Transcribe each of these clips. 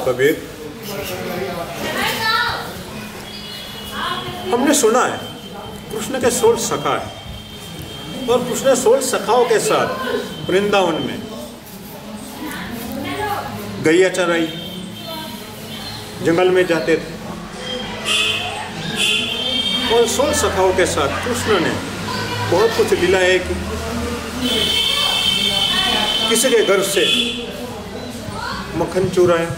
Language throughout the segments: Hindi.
का वेद। हमने सुना है कृष्ण के 16 सखा है और कृष्ण 16 सखाओं के साथ वृंदावन में गैया चराई, जंगल में जाते थे और 16 सखाओं के साथ कृष्ण ने बहुत कुछ लीलाएं की। किसी के घर से मक्खन चुराया,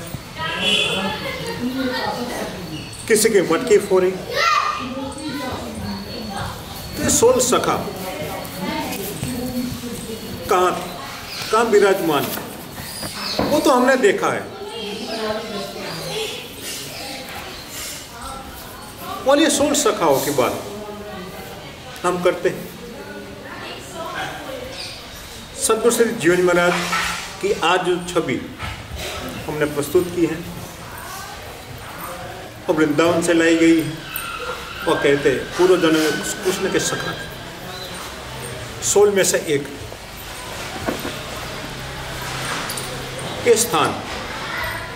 किसी की मटकी फोड़ी। तो 16 सखा कहाँ विराजमान, वो तो हमने देखा है। और ये 16 सखाओं की बात हम करते हैं। सद्गुरु श्री जीवन महाराज की आज जो छवि हमने प्रस्तुत की है और वृंदावन से लाई गई है और कहते हैं पूर्व जन्म में कृष्ण के सखा 16 में से एक। ये स्थान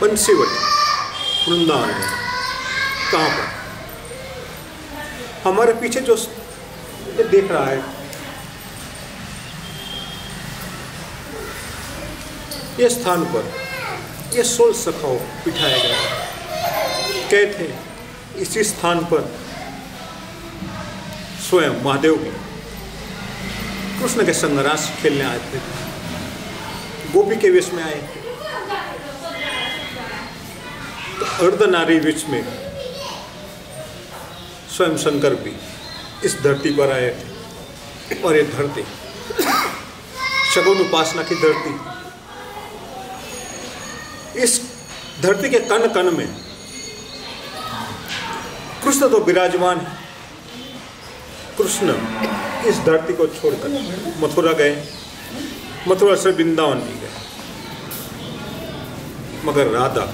बंसीवट वृंदावन में कहाँ पर, हमारे पीछे जो देख रहा है ये स्थान पर ये 16 सखाओं बिठाया गया। कहते इसी स्थान पर स्वयं महादेव भी कृष्ण के संग रास खेलने आए थे, गोपी के वेश में आए थे। तो अर्धनारी वेश में स्वयं शंकर भी इस धरती पर आए थे। और ये धरती शगुन उपासना की धरती, इस धरती के कण कण में कृष्ण तो विराजमान है। कृष्ण इस धरती को छोड़कर मथुरा गए, मथुरा से वृंदावन भी गए, मगर राधा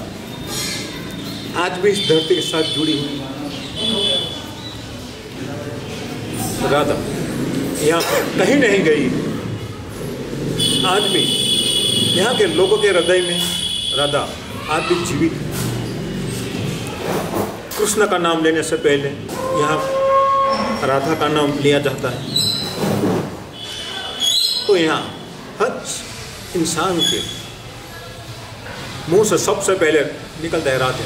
आज भी इस धरती के साथ जुड़ी हुई है। राधा यहाँ कहीं नहीं गई, आज भी यहाँ के लोगों के हृदय में राधा आज भी जीवित है। कृष्ण का नाम लेने से पहले यहाँ राधा का नाम लिया जाता है। तो यहाँ हर इंसान के मुंह से सबसे पहले निकलता है राधे।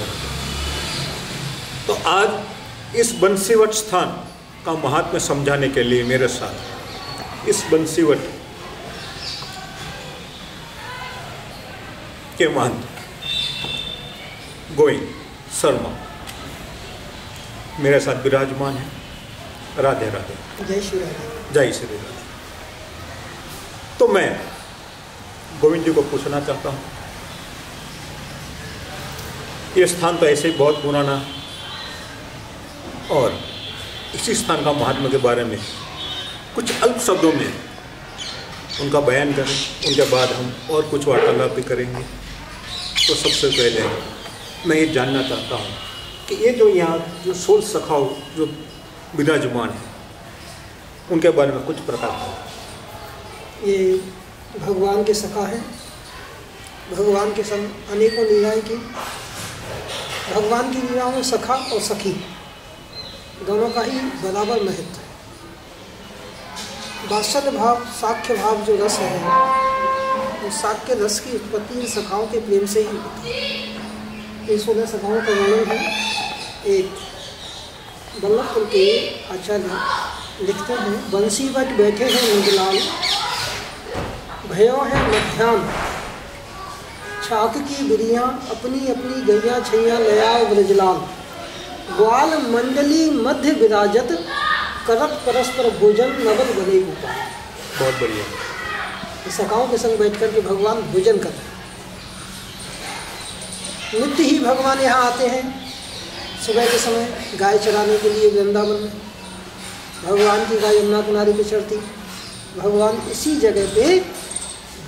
तो आज इस बंसीवट स्थान का महात्म्य समझाने के लिए मेरे साथ इस बंसीवट के महंत गोविंद शर्मा मेरे साथ विराजमान है। राधे राधे। जय श्री राधे। जय श्री राधे। तो मैं गोविंद जी को पूछना चाहता हूँ, ये स्थान तो ऐसे ही बहुत पुराना है और इसी स्थान का महात्म्य के बारे में कुछ अल्प शब्दों में उनका बयान करें, उनके बाद हम और कुछ वार्तालाप भी करेंगे। तो सबसे पहले मैं ये जानना चाहता हूँ कि ये जो यहाँ जो 16 सखाओं जो विराजमान है उनके बारे में कुछ प्रकार। ये भगवान के सखा है। भगवान के संग अनेकों लीलाएं की। भगवान की लीलाओं में सखा और सखी दोनों का ही बराबर महत्व है। वात्सल्य भाव, साख्य भाव जो रस है, वो साख्य रस की उत्पत्ति सखाओं के प्रेम से ही होती है। 16 सखाओं का वर्णन है। एक बल्लभपुर के आचार्य लिखते हैं, बंसीवट बैठे हैं नंदलाल, भयो है मध्याह्न, छाक की बिरियाँ अपनी अपनी गैया छैया लया ब्रजलाल, ग्वाल मंडली मध्य विराजत, करत परस्पर भोजन नवल बने गोपाल। बहुत बढ़िया। सखाओं के संग बैठ कर के भगवान भोजन करते हैं। नित्य ही भगवान यहाँ आते हैं। सुबह के समय गाय चराने के लिए वृंदावन में भगवान की गाय यमुना किनारे पे चढ़ती, भगवान इसी जगह पे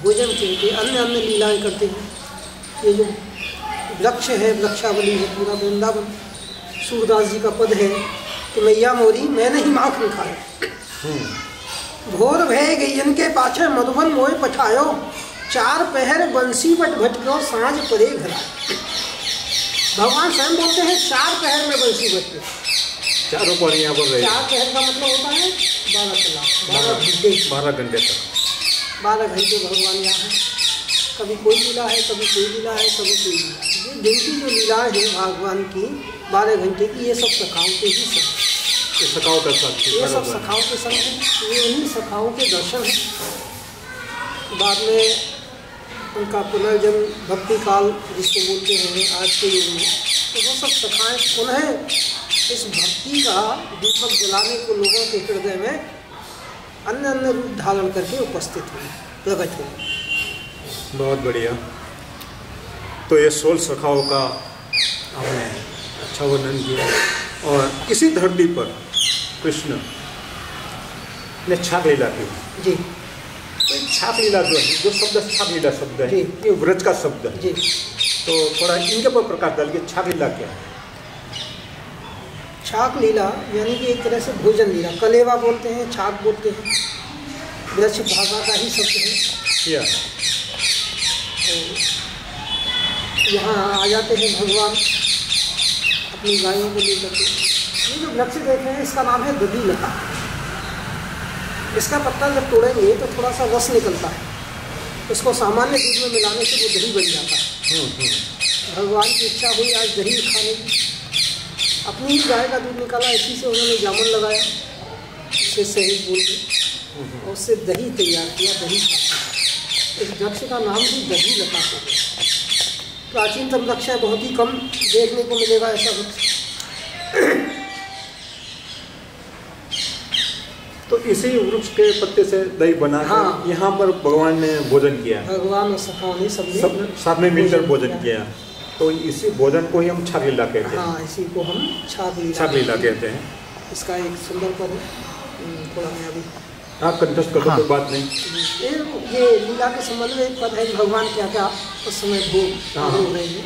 भोजन करके अन्य अन्य लीलाएं करते हैं। ये जो वृक्ष है, वृक्षावली है, पूरा वृंदावन सूरदास जी का पद है कि मैया मोरी मैं नहीं माखन खाए, भोर भय गैयन के पाछे मधुबन मोय पठायो, चार पहर बंसी बट भटको सांझ परे घर। भगवान स्वयं बोलते हैं 4 पहर में बंसी बजते। चारों पर यहाँ पर रहे। 4 पहर का मतलब होता है 12 कलाक, 12 घंटे। 12 घंटे तक 12 घंटे भगवान यहाँ हैं। कभी कोई लीला है, कभी कोई लीला है, कभी कोई लीला है। ये दिन की जो लीलाएँ हैं भगवान की 12 घंटे की, ये सब सखाओं के ही सब, ये सखाओं का साथ, ये सब सखाओं के संग हैं। ये उन्हीं सखाओं के दर्शन हैं। बाद में उनका पुनर्जन्म भक्ति काल जिसको बोलते हैं आज के युग में, तो वो सब सखाएँ पुनः इस भक्ति का दीपक जलाने को लोगों के हृदय में अन्य अन्य रूप धारण करके उपस्थित हुए, प्रकट हुए। बहुत बढ़िया। तो ये 16 सखाओं का हमने अच्छा वर्णन किया, और इसी धरती पर कृष्ण ने छाक लीला की। जी। तो छाक लीला जो है, जो शब्द छाक लीला शब्द है, ये व्रज का शब्द है। जी। तो थोड़ा इनके पर प्रकाश डालिए, छाक लीला क्या है? छाक लीला यानी कि एक तरह से भोजन लीला, कलेवा बोलते हैं, छाक बोलते हैं, ब्रज भाषा का ही शब्द है। या तो यहाँ आ जाते हैं भगवान अपनी गायों को लेकर के। ये जो वृक्ष देखे हैं इसका नाम है दधी लता। इसका पत्ता जब तोड़ेंगे तो थोड़ा सा रस निकलता है, उसको सामान्य दूध में मिलाने से वो दही बन जाता है। भगवान की इच्छा हुई आज दही खाने की, अपनी ही गाय का दूध निकाला, इसी से उन्होंने जामुन लगाया, उससे शहद बोल के, और उससे दही तैयार किया, दही खाते। इस वृक्ष का नाम भी दही लता हो गया। प्राचीनतम वृक्ष है, बहुत ही कम देखने को मिलेगा ऐसा वृक्ष। तो इसी वृक्ष के पत्ते से दही बना, हाँ। यहाँ पर भगवान ने भोजन किया, भगवान और सखाओं ने सब साथ में मिलकर भोजन किया। तो इसी भोजन को ही हम छाक लीला कहते हैं। हाँ, इसी को हम छाक लीला कहते हैं। इसका एक सुंदर पद है, थोड़ा मैं अभी आप कंटेस्ट कर दो, कोई बात नहीं। ये लीला के संबंध में एक पद है, भगवान क्या क्या उस समय भोग हो रहे हैं।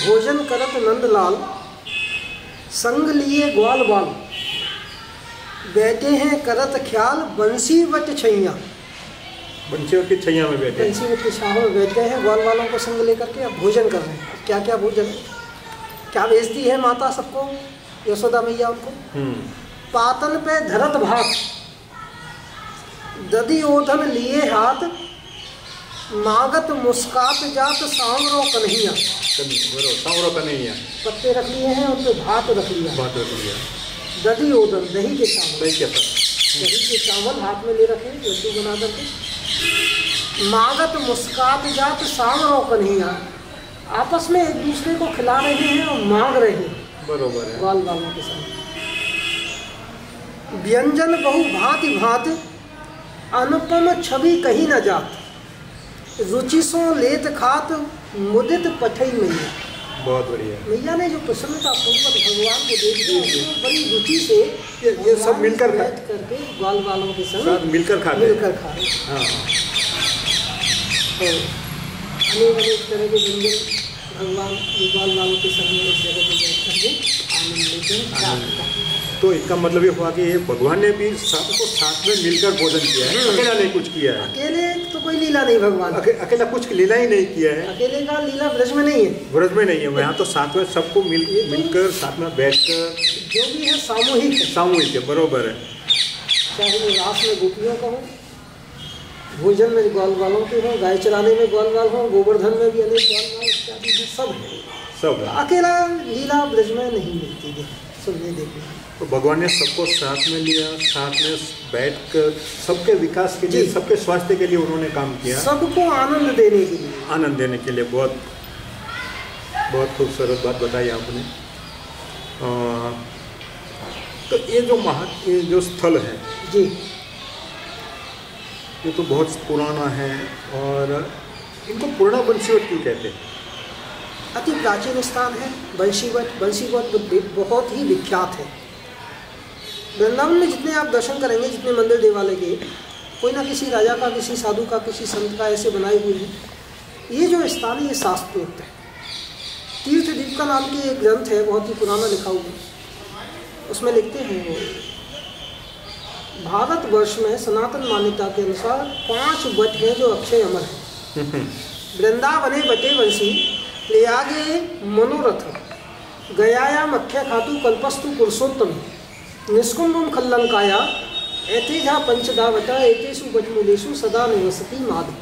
भोजन करत नंदलाल संग लिए ग्वाल बाल, बैठे हैं करत ख्याल बंसी वट छैया। बंसी वट की छैया में बैठे, बंसी वट की छाव में बैठ गए हैं, ग्वाल वालों को संग लेकर के अब भोजन कर रहे हैं। क्या क्या भोजन, क्या बेचती है माता सबको, यशोदा मैया उनको। पातन पे धरत भात, दधी ओधन लिए हाथ, मागत मुस्कात जात सांवरो कन्हैया। सांवरो कन्हैया, पत्ते रख लिए हैं, उन पे भात रख लिया, भात रख लिया। दधी ओधन, दही के चावल, दही के साथ, दही के चावल हाथ में ले रखे लड्डू बना करके। मागत मुस्कात जात सांवरो कन्हैया, आपस में एक दूसरे को खिला रहे हैं और मांग रहे हैं। बरोबर है। ग्वाल वालों के साथ व्यंजन बहु भांति भांति, अनुपम छवि कहीं न जात, रुचि सो लेत खात मुदित पठई मैया। बहुत बढ़िया। मैया ने जो प्रसन्नता पूर्वक भगवान को देख दिया, तो बड़ी रुचि से ये सब मिलकर बैठ करके ग्वाल वालों के संग मिलकर खा रहे। हाँ। तो अनेक अनेक तरह के व्यंजन भगवान ग्वाल वालों के संग में इस जगह पर बैठ करके आनंद लेते हैं। तो इसका मतलब ये हुआ कि भगवान ने भी सबको साथ में मिलकर भोजन किया है, अकेला नहीं कुछ किया है। अकेले तो कोई लीला नहीं, भगवान अकेला कुछ लीला ही नहीं किया है। अकेले का लीला ब्रज में नहीं है, ब्रज में नहीं है। यहाँ तो साथ में सबको मिलकर साथ में बैठकर जो भी है सामूहिक है। सामूहिक है, बरोबर है। चाहे वो रास में गोपियों का हो, भोजन में ग्वाल वालों के हो, गाय चराने में ग्वाल वाल हो, गोवर्धन में भी अनेक ग्वाल वाल इत्यादि सब है। सब है। अकेला लीला ब्रज में नहीं मिलती है, सुनने देखने। तो भगवान ने सबको साथ में लिया, साथ में बैठकर सबके विकास के लिए, सबके स्वास्थ्य के लिए उन्होंने काम किया, सबको आनंद देने के लिए। आनंद देने के लिए। बहुत बहुत खूबसूरत बात बताई आपने। तो ये जो स्थल है जी, ये तो बहुत पुराना है, और इनको पूर्णा बंसीवट क्यों कहते हैं? अति प्राचीन स्थान है बंसीवट। बंसीवट बहुत ही विख्यात है। वृंदावन में जितने आप दर्शन करेंगे, जितने मंदिर देवालय के, कोई ना किसी राजा का, किसी साधु का, किसी संत का ऐसे बनाए हुए हैं। ये जो स्थान है ये शास्त्रोक्त है। तीर्थदीप का नाम की एक ग्रंथ है, बहुत ही पुराना लिखा हुआ। उसमें लिखते हैं वो, भारतवर्ष में सनातन मान्यता के अनुसार 5 वट हैं जो अक्षय अमर हैं। वृंदावने बटे वंशी प्रयागे मनोरथ गयायाम अख्या खातु कल्पस्तु पुरुषोत्तम निष्कुंभम खल्लंकाया ऐतेजा पंचदावता एतेषु बटमूलेषु सदा निवसति माधव।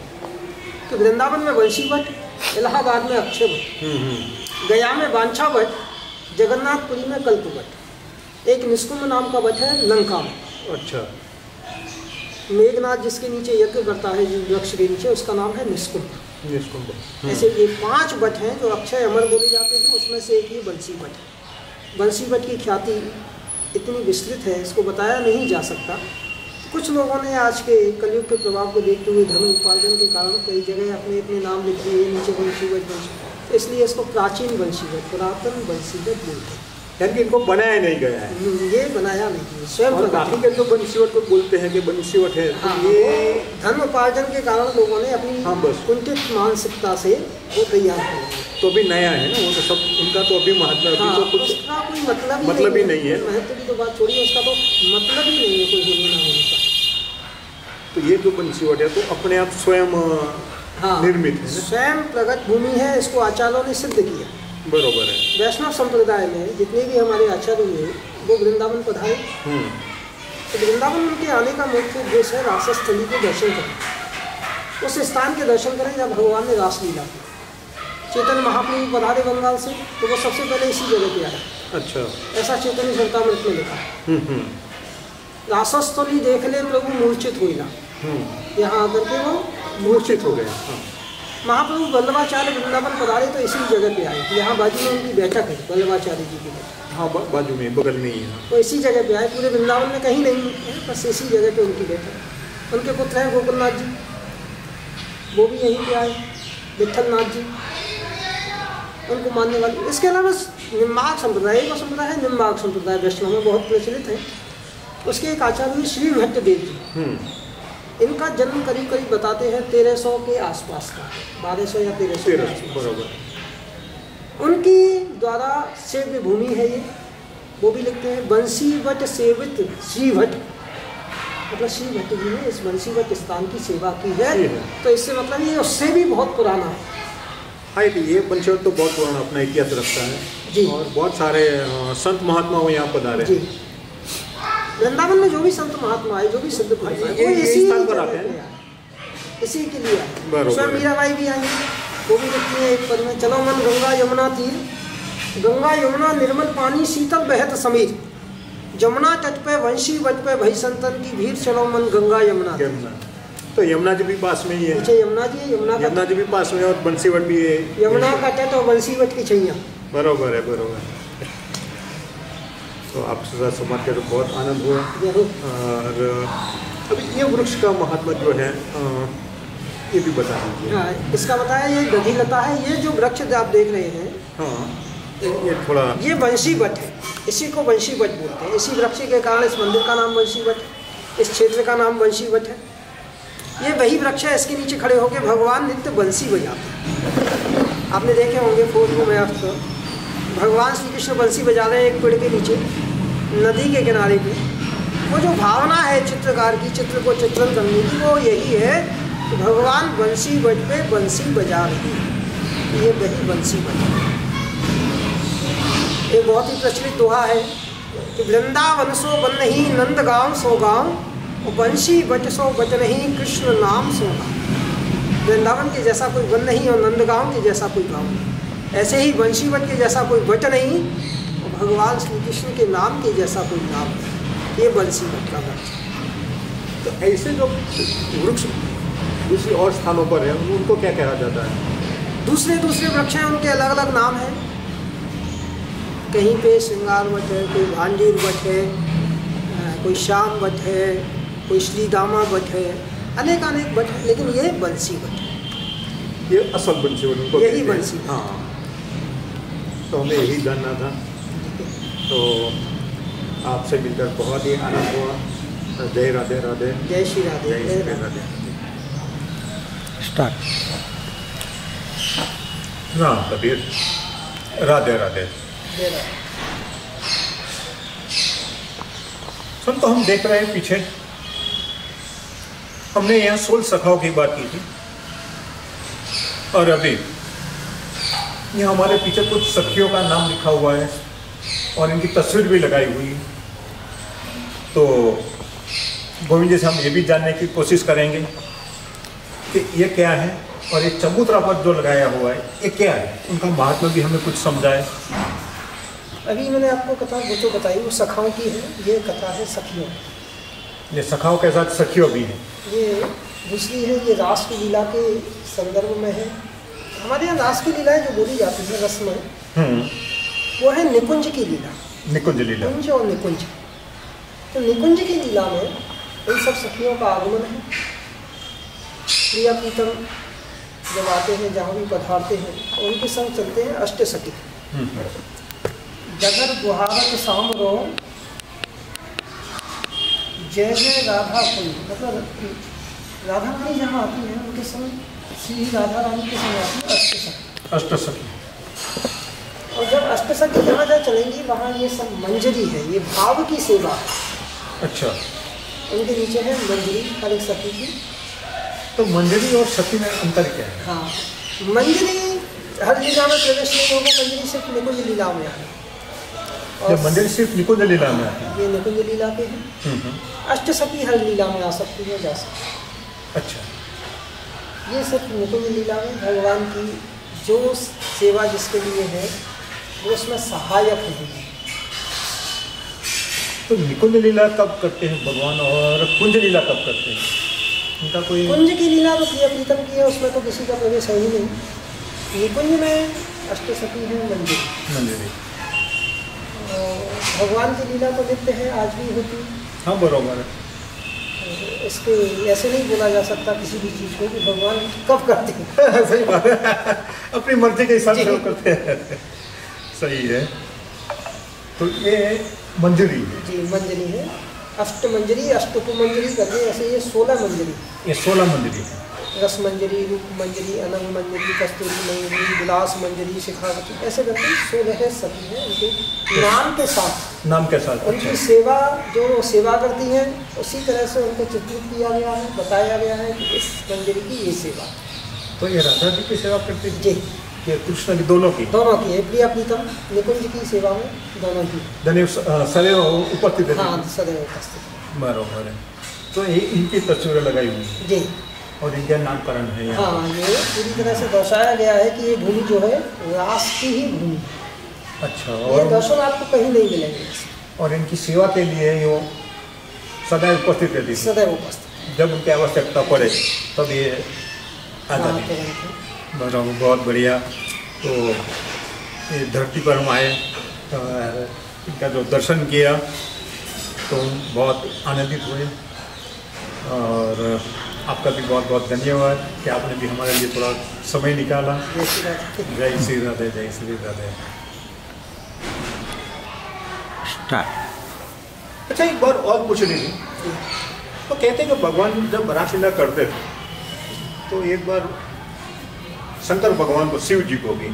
तो वृंदावन में वंशी भट्ट, इलाहाबाद में अक्षय भट्ट, गया में बांछा भट्ट, जगन्नाथपुरी में कल्प भट्ट, एक निष्कुंभ नाम का भट्ट है लंका में। अच्छा। मेघनाथ जिसके नीचे यज्ञ करता है जिस वृक्ष के नीचे, उसका नाम है निष्कुंभ। निष्कुंभ। ऐसे ये 5 भट्ट हैं जो अक्षय अमर बोले जाते हैं, उसमें से एक ही बंसी भट्ट है। बंसी भट्ट की ख्याति इतनी विस्तृत है, इसको बताया नहीं जा सकता। कुछ लोगों ने आज के कलयुग के प्रभाव को देखते हुए धन उपार्जन के कारण कई जगह अपने अपने नाम लिख दिए, नीचे बंसी भट्ट, तो इसलिए इसको प्राचीन बंसी भट्ट, पुरातन बंसी भट्ट बोलते हैं। यानी कि इनको बनाया नहीं गया है, ये बनाया नहीं है स्वयं। और बाकी के जो बंसीवट को बोलते हैं कि बंसीवट है, हाँ, तो ये धन उपार्जन के कारण लोगों ने अपनी कुंठित मानसिकता से वो तैयार किया। तो भी नया है ना, वो तो सब उनका तो अभी महात्मा अभी हाँ, तो कुछ उसका कोई मतलब ही नहीं है। महत्व की तो बात छोड़िए, उसका तो मतलब ही नहीं है कोई होने ना होने का। तो ये जो बंसीवट है तो अपने आप स्वयं निर्मित है, स्वयं प्रगट भूमि है, इसको आचार्यों ने सिद्ध किया। बरोबर है। वैष्णव संप्रदाय में जितने भी हमारे आचार्य हुए वो वृंदावन पधारे। तो वृंदावन उनके आने का मुख्य उद्देश्य है रासस्थली के दर्शन करें, उस स्थान के दर्शन करें जहाँ भगवान ने रासलीला की। चैतन्य महाप्रभु पधारे बंगाल से, तो वो सबसे पहले इसी जगह पे आया। अच्छा। ऐसा चैतन्य चरितामृत में लिखा। रासस्थली देख ले प्रभु मूर्छित हुआ, यहाँ आकर के वो मूर्छित हो गए। महाप्रभु वल्लभाचार्य वृंदावन पधारे तो इसी जगह पे आए। यहाँ बाजू में उनकी बैठक है, वल्लभाचार्य जी की बैठक। हाँ, बाजू में, बगल में ही है। तो इसी जगह पे आए, पूरे वृंदावन में कहीं नहीं है, बस इसी जगह पे उनकी बैठक। उनके पुत्र हैं गोकुलनाथ जी, वो भी यहीं पे आए, विठलनाथ जी, उनको मानने वाले। इसके अलावा निम्बार्क संप्रदाय, एक संप्रदाय है निम्बार्क संप्रदाय, वैष्णव में बहुत प्रचलित है। उसके एक आचार्य श्री भट्टदेव जी, इनका जन्म करीब करीब बताते हैं 1300 के आसपास का, 1200 या 1300 बराबर। उनकी द्वारा सेव्य भूमि है ये, वो भी लिखते हैं बंसी भट्ट सेवित श्री भट्ट, मतलब श्री भट्ट जी ने इस बंसी भट्ट स्थान की सेवा की है। तो इससे मतलब ये उससे भी बहुत पुराना है। हाँ, ये बंसीवट तो बहुत पुराना अपना इतिहास रखता है जी, और बहुत सारे संत महात्मा वो यहाँ पधारे जी। वृंदावन में जो भी संत महात्मा आए, जो भी सिद्ध पुरुष आए, वो इसी स्थान पर आते हैं, इसी के लिए आए। स्वयं मीराबाई भी आई, वो भी लिखती है एक पद में, चलो मन गंगा यमुना तीर, गंगा यमुना निर्मल पानी शीतल बहत समीर, जमुना तट पे वंशी वट पे भई संतन की भीड़, चलो मन गंगा यमुना। तो यमुना जी भी पास में ही है। अच्छा, यमुना जी है, यमुना जी भी पास में है और बंसीवट भी है। यमुना का तट और बंसीवट की छैया। बरोबर है, बरोबर है। तो आपसे साथ समाज कर बहुत आनंद हुआ। और अभी ये वृक्ष का महात्मा जो है ये भी बता दीजिए। हाँ, इसका बताया, ये दधिलता है। ये जो वृक्ष आप देख रहे हैं, हाँ, ये थोड़ा, ये बंशी भट्ट है, इसी को बंशी भट्ट बोलते हैं। इसी वृक्ष के कारण इस मंदिर का नाम बंशी भट्ट है, इस क्षेत्र का नाम बंशी भट्ट है। ये वही वृक्ष है, इसके नीचे खड़े होकर भगवान नित्य बंसी बजाते हैं। आपने देखे होंगे फोटो में, भगवान श्री कृष्ण बंसी बजा रहे हैं एक पेड़ के नीचे, नदी के किनारे पे। वो जो भावना है चित्रकार की, चित्र को चित्रण करने की, वो यही है कि भगवान बंसी भट्ट पे बंसी बजा रहे हैं। ये वही बंसी भट्ट है। एक बहुत ही प्रचलित दोहा है कि वृंदावन सो बन नहीं नंद गाँव सो गाँव, और बंशी भट्ट सो बट नहीं कृष्ण नाम सो गाँव। वृंदावन के जैसा कोई वन नहीं और नंदगांव के जैसा कोई गाँव नहीं। ऐसे ही बंशी भट्ट के जैसा कोई भट्ट नहीं और भगवान श्री कृष्ण के नाम के जैसा कोई नाम नहीं। ये बंसी भट्ट का वृक्ष। तो ऐसे जो वृक्ष किसी और स्थानों पर है उनको क्या कहा जाता है? दूसरे वृक्ष हैं, उनके अलग अलग नाम हैं। कहीं पे श्रृंगार वट है, कोई भांडीर वट है, कोई श्याम वट है, कोई श्रीदामा वट है, अनेक वट है, लेकिन ये बंसी वट है। ये असल बंसी वट उनको यही बंसी। हाँ, तो हमें यही जानना था। तो आपसे मिलकर बहुत ही आनंद हुआ। जय राधे राधे। जय श्री राधे। जय श्री राधे। स्टार्ट। राम कबीर। राधे राधे। सुन, तो हम देख रहे हैं पीछे हमने यहाँ 16 सखाओं की बात की थी और अभी ये हमारे पीछे कुछ सखियों का नाम लिखा हुआ है और इनकी तस्वीर भी लगाई हुई है। तो गोविंद जी से हम ये भी जानने की कोशिश करेंगे कि ये क्या है और ये चबूतरा पर जो लगाया हुआ है ये क्या है, उनका महात्मा भी हमें कुछ समझाए। अभी मैंने आपको कथा वो तो बताई, वो सखाओं की है, ये कथा है सखियों। ये सखाओं के साथ सखियों भी है। ये दूसरी है, ये रास की लीला के संदर्भ में है। हमारे यहाँ रास की लीलाएं जो बोली जाती है रस्म, वो है निकुंज की लीला। निकुंज लीला, कुंज और निकुंज। तो निकुंज की लीला में इन सब सखियों का आगमन है। प्रिया प्रीतम जब आते हैं, जहाँ भी पधारते हैं, उनके संग चलते हैं अष्ट सखी। जगर गुहारत शाम रो जय जय राधा कुंज, मतलब राधा रानी जहाँ आती है उनके संग श्री राधा रानी के संग आती है अष्ट सखी। और जब अष्ट सखी जहाँ जहाँ चलेंगी वहाँ ये सब मंजरी है, ये भाव की सेवा। अच्छा, उनके नीचे है मंजरी हर एक सखी की। तो मंजरी और सखी में अंतर क्या है? हाँ, मंजरी हर लीला में प्रवेश नहीं होगा, मंजरी सिर्फ निकुंज लीला में आए। और मंजरी सिर्फ निकुंज लीला में आती है, ये निकुंज लीला के हैं। अष्ट सखी हर लीला में आ सकती है, जा सकती है। अच्छा, ये सिर्फ निकुंज लीला में भगवान की जो सेवा जिसके लिए है वो उसमें सहायक है। तो निकुंज लीला कब करते हैं भगवान और कुंज लीला कब करते हैं? उनका कोई कुंज की लीला तो प्रिया प्रीतम की है, उसमें तो किसी का प्रवेश है ही नहीं। निकुंज में अष्ट सखी है मंजरी। भगवान की लीला तो नित्य है, आज भी होती है। हाँ बरोबर है। इसके ऐसे नहीं बोला जा सकता किसी भी चीज़ को कि भगवान कब करते हैं। सही बात है, अपनी मर्जी के हिसाब से वो करते हैं। सही है। तो ये मंजरी है जी, मंजरी है। अष्ट मंजरी, अष्टपु मंजरी करते हैं, ऐसे ये 16 मंजरी। ये 16 मंजरी है। रस मंजरी, रूप मंजरी, अनंग मंजरी, कस्तूरी मंजरी, विलास मंजरी, शिखावती, ऐसे करके 16 सखी हैं उनके नाम के साथ। उनकी सेवा जो सेवा करती हैं उसी तरह से उनको चित्रित किया गया है, बताया गया है कि इस मंजरी की ये सेवा। तो ये राधा जी की सेवा करती है जी, ये कृष्ण की दोनों की है। प्रिया प्रीतम निकुंज की सेवा में दोनों की सदैव उपस्थित है। हाँ, सदैव उपस्थित। बराबर है। तो ये इनकी तस्वीरें लगाई हुई है जी, और इनका नामकरण है यहाँ। हाँ, ये पूरी तरह से दर्शाया गया है कि ये भूमि जो है रास की ही भूमि। अच्छा, ये दर्शन आपको कहीं नहीं मिलेंगे। और इनकी सेवा के लिए वो सदैव उपस्थित रहती है। सदैव उपस्थित, जब उनकी आवश्यकता पड़े तब ये आ जाती है। बराबर, बहुत बढ़िया। तो ये धरती पर हम आए, इनका जो दर्शन किया तो बहुत आनंदित हुए। और आपका भी बहुत बहुत धन्यवाद कि आपने भी हमारे लिए थोड़ा समय निकाला। जय श्री राधे, जय श्री राधे। अच्छा, एक बार और पूछ रही थी, तो कहते हैं कि भगवान जब रासलीला करते थे तो एक बार शंकर भगवान को, शिव जी को भी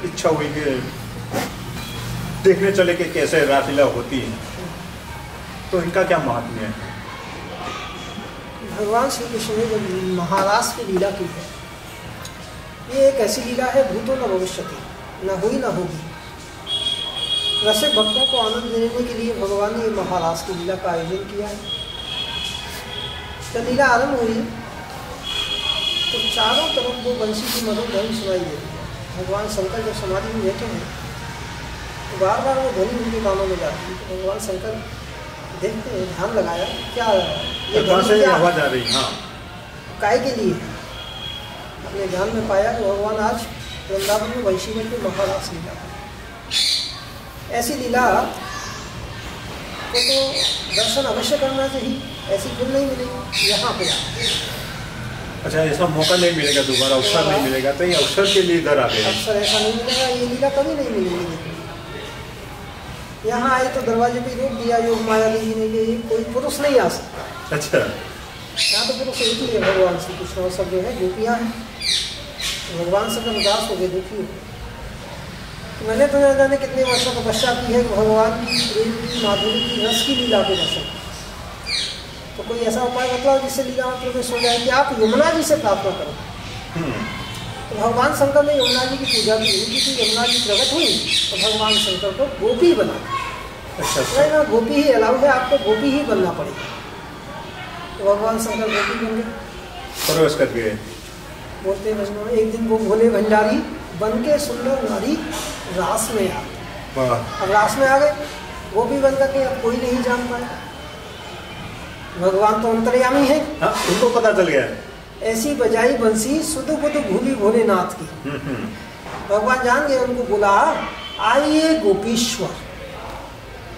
इच्छा हुई कि देखने चले कि कैसे रासलीला होती है। तो इनका क्या महात्म्य है? भगवान श्री कृष्ण ने जब महारास की लीला की है, ये एक ऐसी लीला है भूतो न भविष्यति, न हुई न होगी। रसिक भक्तों को आनंद देने के लिए भगवान ने महारास की लीला का आयोजन किया है। जब लीला आरंभ हुई तो चारों तरफ वो बंसी की मधुर ध्वनि सुनाई दे रही है। भगवान शंकर जब समाधि में बैठे हैं तो बार बार वो ध्वनि उनके कानों में जाती है। तो भगवान शंकर देखते हैं, ध्यान लगाया, क्या ये ध्वनि आवाज आ रही है? हाँ, काय के लिए? अपने ध्यान में पाया कि भगवान आज वृंदावन में वैष्णव की महारास लीला, ऐसी लीला को तो दर्शन अवश्य करना चाहिए, ऐसी फिर नहीं मिलेगी यहाँ पे। अच्छा, ऐसा मौका नहीं मिलेगा दोबारा, अवसर नहीं मिलेगा, तो ये अवसर के लिए इधर आ गए। अवसर ऐसा नहीं मिलेगा, ये लीला कभी नहीं मिलेगी। यहाँ आए तो दरवाजे पे रोक दिया, योग माया जी ने कि कोई पुरुष नहीं आ सकता। अच्छा, यहाँ तो पुरुष एक ही है, भगवान श्री कृष्ण, और सब जो है गोपियाँ हैं। भगवान से उदास हो गए, दुखी हो गए। तो मैंने तो न जाने कितने वर्षों तपस्या की है कि भगवान की प्रेम की, माधुरी की, रस की लीला को दर्शन। तो कोई ऐसा उपाय बताओ जिससे लीला में प्रवेश हो जाए कि आप यमुना जी से प्रार्थना करो। तो भगवान शंकर ने यमुना जी की पूजा की, क्योंकि यमुना जी प्रकट हुई तो भगवान शंकर को गोपी बना। अच्छा ना गोपी ही अलाउड है, आपको गोपी ही बनना पड़ेगा। तो भगवान शंकर गोपी बन गए, प्रवेश कर गए। बोलते भजनों में एक दिन वो भोले भंडारी बन के सुंदर नारी रास में आ गए। अब रास में आ गए, गोपी बन करके अब कोई नहीं जान पाए, भगवान तो अंतर्यामी है। हाँ, उनको पता चल गया। ऐसी बजाई बंसी सुध बुध भूली भोलेनाथ की। भगवान जान गए, उनको बुला आइए गोपीश्वर,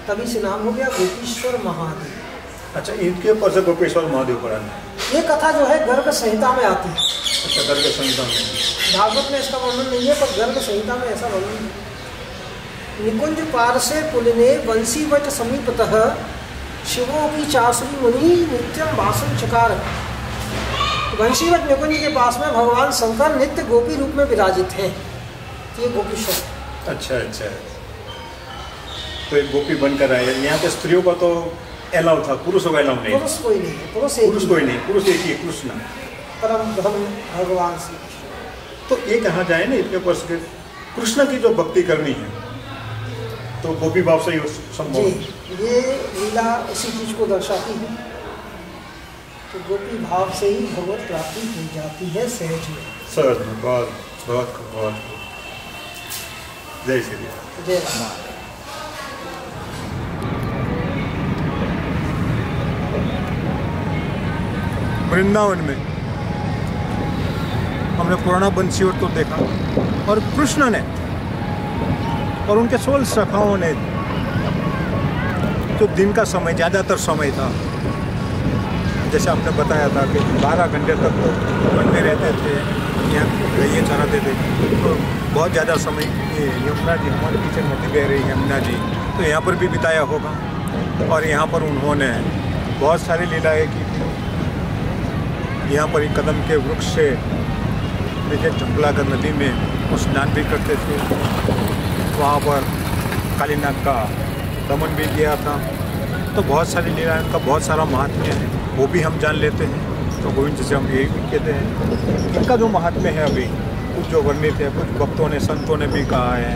तभी से नाम हो गया गोपीश्वर महादेव। अच्छा, इनके ऊपर से गोपेश्वर महादेव पड़ा। ये कथा जो है गर्ग संहिता में आती है। अच्छा, गर्ग संहिता में, भागवत में इसका वर्णन नहीं है, पर गर्ग संहिता में ऐसा वर्णन है। निकुंज पार से पुलिने बंसीवट समीपतः शिवों की चासुरी मुनि नित्यम वासन चकार। बंसीवट निकुंज के पास में भगवान शंकर नित्य गोपी रूप में विराजित हैं। ये गोपीश्वर। अच्छा अच्छा, तो एक गोपी बनकर आए। यहाँ पे स्त्रियों का तो अलाउ था, पुरुषों का अलाउ नहीं। पुरुष कोई नहीं है, पुरुष कोई नहीं, पुरुष एक ही कृष्ण परम ब्रह्म भगवान श्री। तो ये कहा जाए ना, इनके ऊपर से कृष्ण की जो भक्ति करनी है तो गोपी भाव से ही संभव। ये लीला उसी चीज को दर्शाती है। तो गोपी भाव से ही भगवत प्राप्ति हो जाती है सहज में। सहज में, बहुत बहुत बहुत। जय श्री राम। जय राम। वृंदावन में हमने पुराना बंसीवर तो देखा, और कृष्ण ने और उनके 16 सखाओं ने जो दिन का समय, ज़्यादातर समय था, जैसे आपने बताया था कि 12 घंटे तक वन में रहते थे, यहाँ गैये चराते थे, तो बहुत ज़्यादा समय ये यमुना जी, हमारे पीछे नदी बह रही है यमुना जी, तो यहाँ पर भी बिताया होगा। और यहाँ पर उन्होंने बहुत सारी लीलाएँ की थी। यहाँ पर एक कदम के वृक्ष से नीचे झुंपलाकर नदी में वो स्नान भी करते थे। वहाँ पर कालीनाग का दमन भी किया था। तो बहुत सारी लीलाएँ का बहुत सारा महात्म्य है, वो भी हम जान लेते हैं। तो गोविंद जी से हम यही भी कहते हैं, इनका जो महात्म्य है अभी कुछ जो वर्णित है, कुछ भक्तों ने, संतों ने भी कहा है,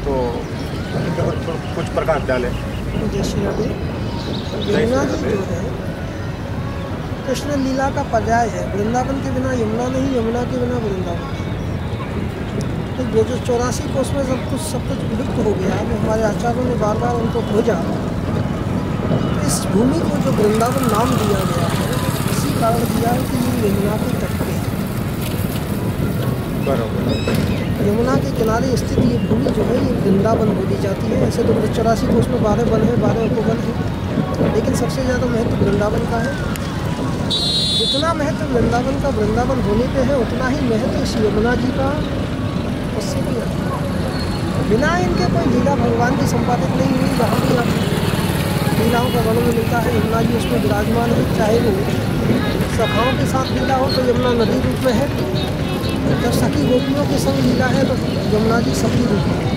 तो इनके ऊपर कुछ प्रकाश डालें। यमुना जी जो है कृष्ण लीला का पर्याय है। वृंदावन के बिना यमुना नहीं, यमुना के बिना वृंदावन नहीं। तो जो 84 कोस में सब कुछ विलुप्त हो गया, जो हमारे आचार्यों ने बार बार उनको खोजा, तो इस भूमि को जो वृंदावन नाम दिया गया है, इसी कारण दिया है कि ये यमुना के तट पे है। बराबर, यमुना के किनारे स्थित ये भूमि जो है ये वृंदावन बोली जाती है। ऐसे तो 84 कोस में 12 वन है, 12 उपवन है, लेकिन सबसे ज़्यादा महत्व वृंदावन का है। जितना महत्व वृंदावन का वृंदावन होने पे है, उतना ही महत्व इस यमुना जी का उससे भी है। बिना इनके कोई लीला भगवान की संपादित नहीं हुई। जहाँ भी आप लीलाओं का वर्णन मिलता है, यमुना जी उसमें विराजमान है। चाहे वो सखाओं के साथ लीला हो तो यमुना नदी रूप में है, जब सखी गोपियों के संग लीला है तो यमुना जी सखी रूप में है।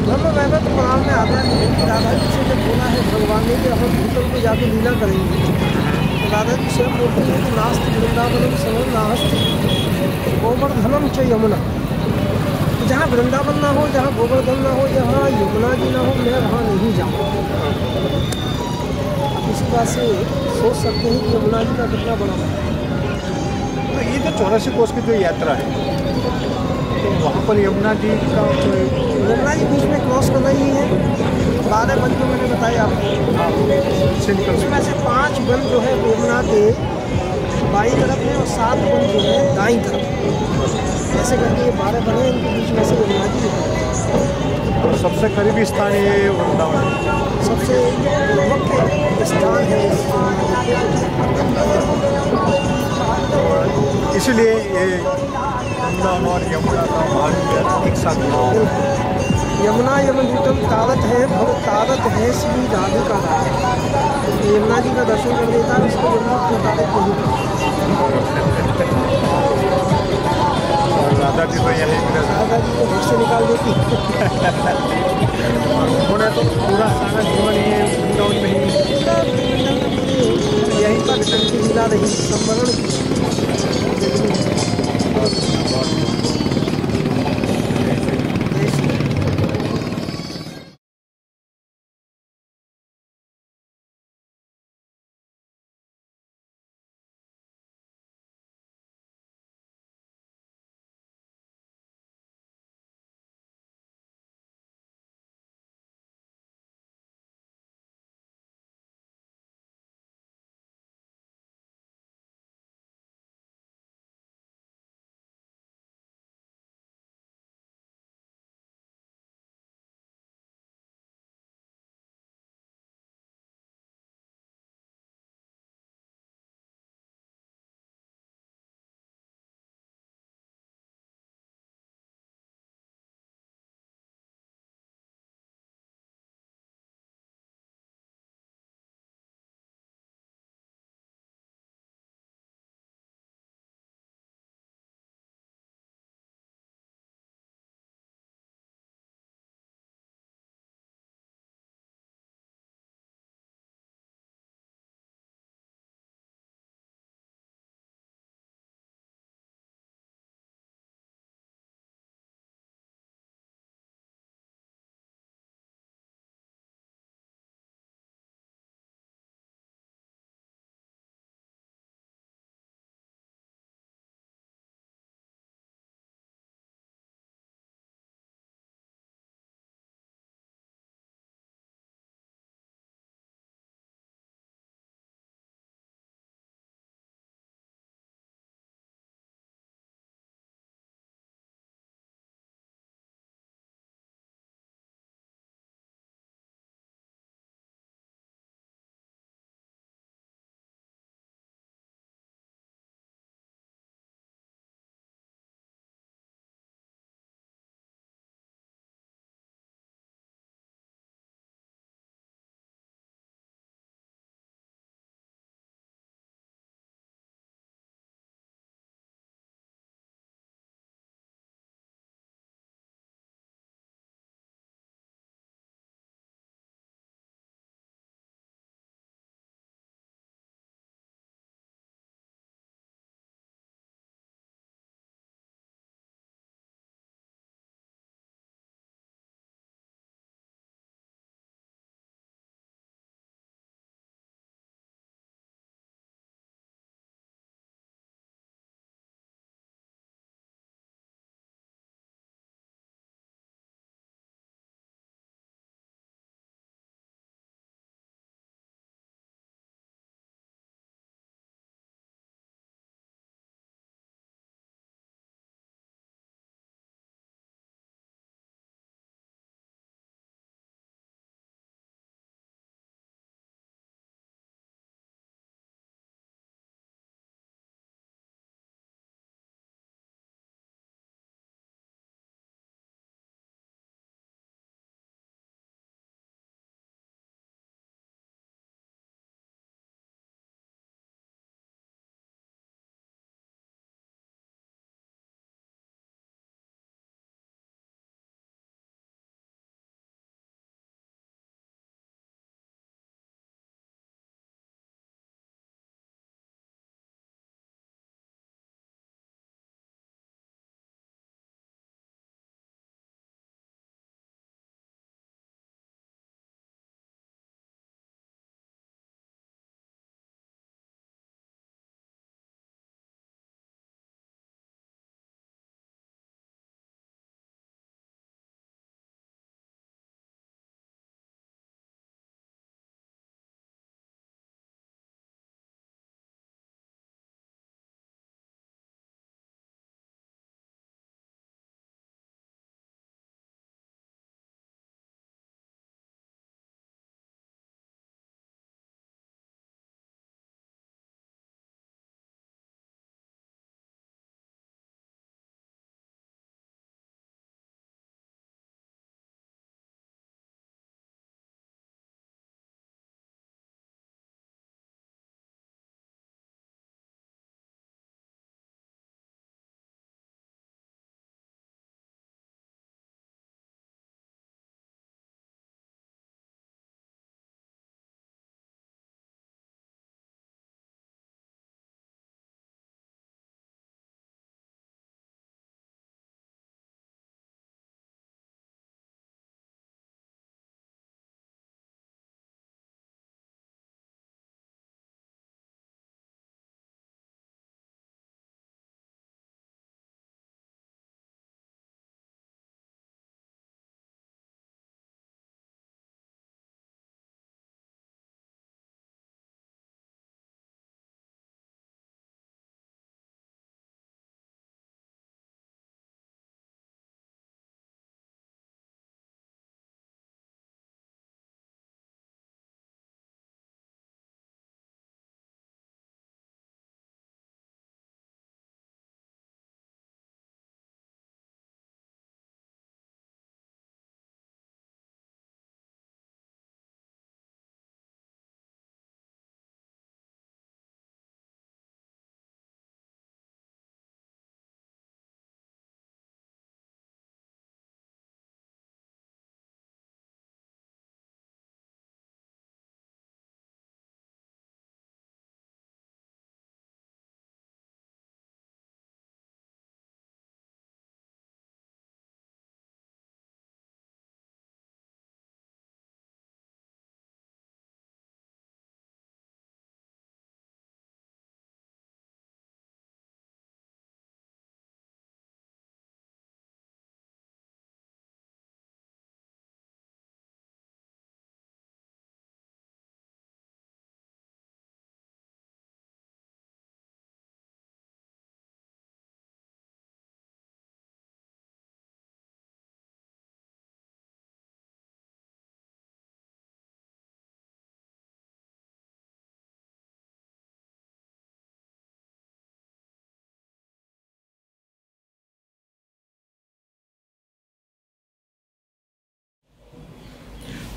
ब्रह्म वैवर्त पुराण में आता है कि राधा जी से जब बोला है भगवान ने कि हम भूतल को जाके लीला करेंगे, तो राधा जी स्वयं बोलते हैं कि नास्ति वृंदावनम समम नास्ति गोवर्धनम च यमुना। तो जहाँ वृंदावन ना हो, जहाँ गोवर्धन ना हो, जहाँ यमुना जी ना हो, मैं वहाँ नहीं जाऊँ। आप इसी बात से सोच सकते हैं कि यमुना जी का कितना बड़ा है। तो ये जो 84 कोस की जो यात्रा है, तो वहाँ पर यमुना जी का यमुना जी बीच में क्रॉस करना ही है। 12 वन जो मैंने बताया आपको, इसमें से 5 वन जो है यमुना के बाईं तरफ है और 7 वन जो है दाईं तरफ। ऐसे करके ये 12 वन है, इनके बीच में से यमुना जी है। सबसे करीबी स्थान ये वृंदावन है, सबसे मुख्य स्थान है इसलिए ये वृंदावन और यमुना का महात्म्य एक साथ यमुना यमदूतम तारत है भव तारत है श्री राधिका। यमुना जी का दर्शन कर लेता है, उसको यमुना को तारत और राधा जी तो यही राधा जी को घर से निकाल देती। उन्होंने तो पूरा सारा जीवन ये वृंदावन में ही यहीं पर की लीला रही, संवरण की।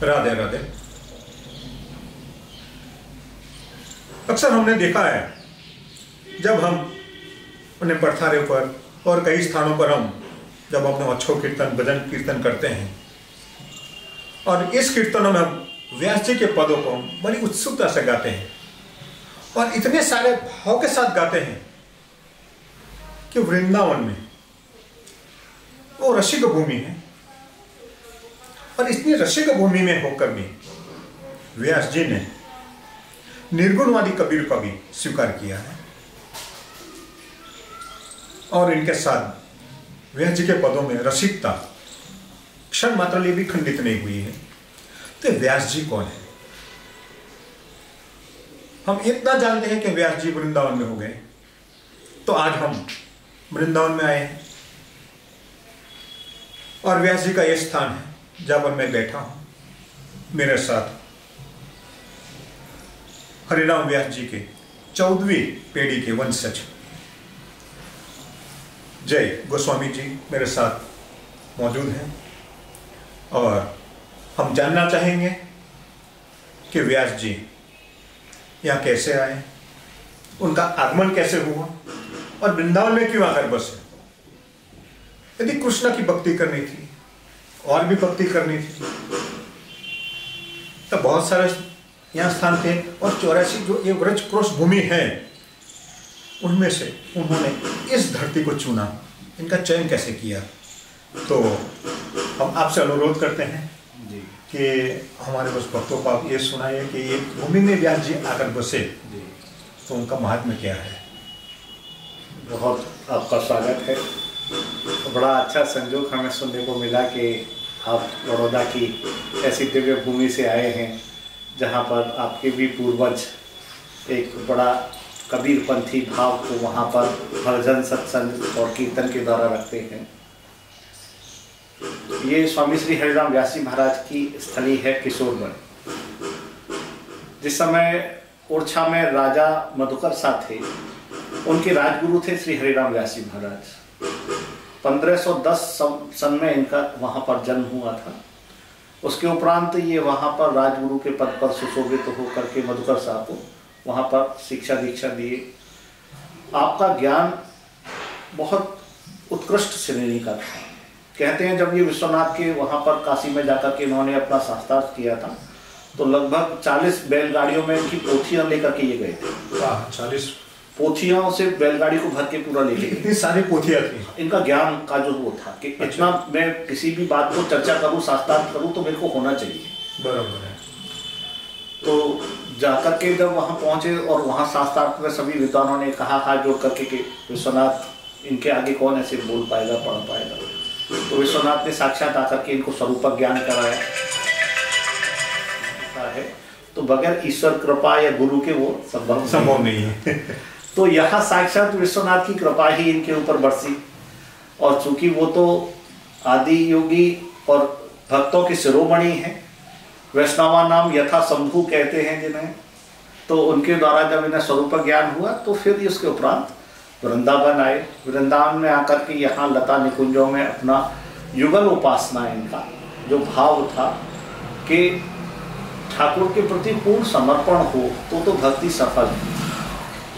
राधे राधे। अक्सर हमने देखा है जब हम अपने पठारे पर और कई स्थानों पर हम जब अपने अच्छो कीर्तन भजन कीर्तन करते हैं और इस कीर्तनों में हम व्यास जी के पदों को बड़ी उत्सुकता से गाते हैं और इतने सारे भाव के साथ गाते हैं कि वृंदावन में वो रसिक भूमि है और इतनी रसिक भूमि में होकर भी व्यास जी ने निर्गुणवादी कबीर को भी स्वीकार किया है और इनके साथ व्यास जी के पदों में रसिकता क्षण मात्र लिए भी खंडित नहीं हुई है। तो व्यास जी कौन है? हम इतना जानते हैं कि व्यास जी वृंदावन में हो गए, तो आज हम वृंदावन में आए हैं और व्यास जी का यह स्थान है जहां पर मैं बैठा हूं। मेरे साथ हरिराम व्यास जी के 14वीं पीढ़ी के वंशज जय गोस्वामी जी मेरे साथ मौजूद हैं और हम जानना चाहेंगे कि व्यास जी यहाँ कैसे आए, उनका आगमन कैसे हुआ और वृंदावन में क्यों आकर बसे। यदि कृष्ण की भक्ति करनी थी और भी भक्ति करनी थी तो बहुत सारे यहाँ स्थान थे और 84 जो ये व्रज क्रोश भूमि है उनमें से उन्होंने इस धरती को चुना। इनका चयन कैसे किया? तो हम आपसे अनुरोध करते हैं कि हमारे उस भक्तों को आप ये सुनाइए कि ये भूमि में व्यास जी आकर बसे तो उनका महात्म्य क्या है। बहुत आपका स्वागत है। बड़ा अच्छा संजोग हमें सुनने को मिला कि आप बड़ौदा की ऐसी दिव्य भूमि से आए हैं जहाँ पर आपके भी पूर्वज एक बड़ा कबीरपंथी भाव को वहाँ पर भजन सत्संग और कीर्तन के द्वारा रखते हैं। ये स्वामी श्री हरिराम व्यास जी महाराज की स्थली है किशोरगढ़। जिस समय ओरछा में राजा मधुकर शाह थे, उनके राजगुरु थे श्री हरिराम व्यास जी महाराज। 1510 सन में इनका वहाँ पर जन्म हुआ था। उसके उपरांत ये वहाँ पर राजगुरु के पद पर सुशोभित होकर के मधुकर साहब को वहाँ पर शिक्षा दीक्षा दिए। आपका ज्ञान बहुत उत्कृष्ट श्रेणी का था। कहते हैं जब ये विश्वनाथ के वहाँ पर काशी में जाकर के इन्होंने अपना शास्त्रार्थ किया था तो लगभग 40 बैलगाड़ियों में इनकी पोथियाँ लेकर के ये गए थे। 40 पोथियों से बैलगाड़ी को भर के पूरा ले गए। इतनी सारी पोथियाँ थी। इनका ज्ञान का जो वो था कि इतना मैं किसी भी बात को चर्चा करूं शास्त्रार्थ करूं तो मेरे को होना चाहिए। बराबर है। तो जाकर के जब वहां पहुंचे और वहां शास्त्रार्थ में सभी विद्वानों ने कहा हाथ जोड़ करके कि विश्वनाथ इनके आगे कौन ऐसे बोल पाएगा पढ़ पाएगा। तो विश्वनाथ ने साक्षात आकर के इनको स्वरूप ज्ञान कराया है। तो बगैर ईश्वर कृपा या गुरु के वो संभव नहीं है। तो यहाँ साक्षात विश्वनाथ की कृपा ही इनके ऊपर बरसी और चूंकि वो तो आदि योगी और भक्तों के शिरोमणि हैं, वैष्णवा नाम यथा शंभु कहते हैं जिन्हें, तो उनके द्वारा जब इन्हें स्वरूप ज्ञान हुआ तो फिर उसके उपरांत वृंदावन आए। वृंदावन में आकर के यहाँ लता निकुंजों में अपना युगल उपासना इनका जो भाव था कि ठाकुर के प्रति पूर्ण समर्पण हो तो भक्ति सफल है,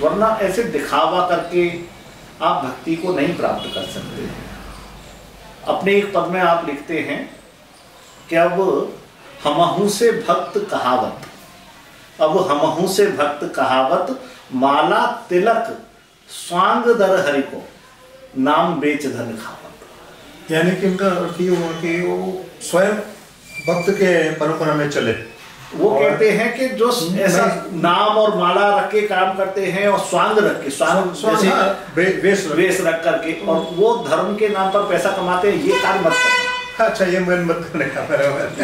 वरना ऐसे दिखावा करके आप भक्ति को नहीं प्राप्त कर सकते। अपने एक पद में आप लिखते हैं कि अब हमहू से भक्त कहावत, अब हमहू से भक्त कहावत, माला तिलक स्वांग दर हरि को, नाम बेच धन खावत। यानी कि उनका अर्थ ये हुआ कि वो स्वयं भक्त के परंपरा में चले। वो कहते हैं कि जो ऐसा नाम और माला रख के काम करते हैं और स्वांग रख के, स्वांग जैसे वेश रख करके, और वो धर्म के नाम पर पैसा कमाते हैं, ये कार्य मत करना। अच्छा, ये मन मत करने का।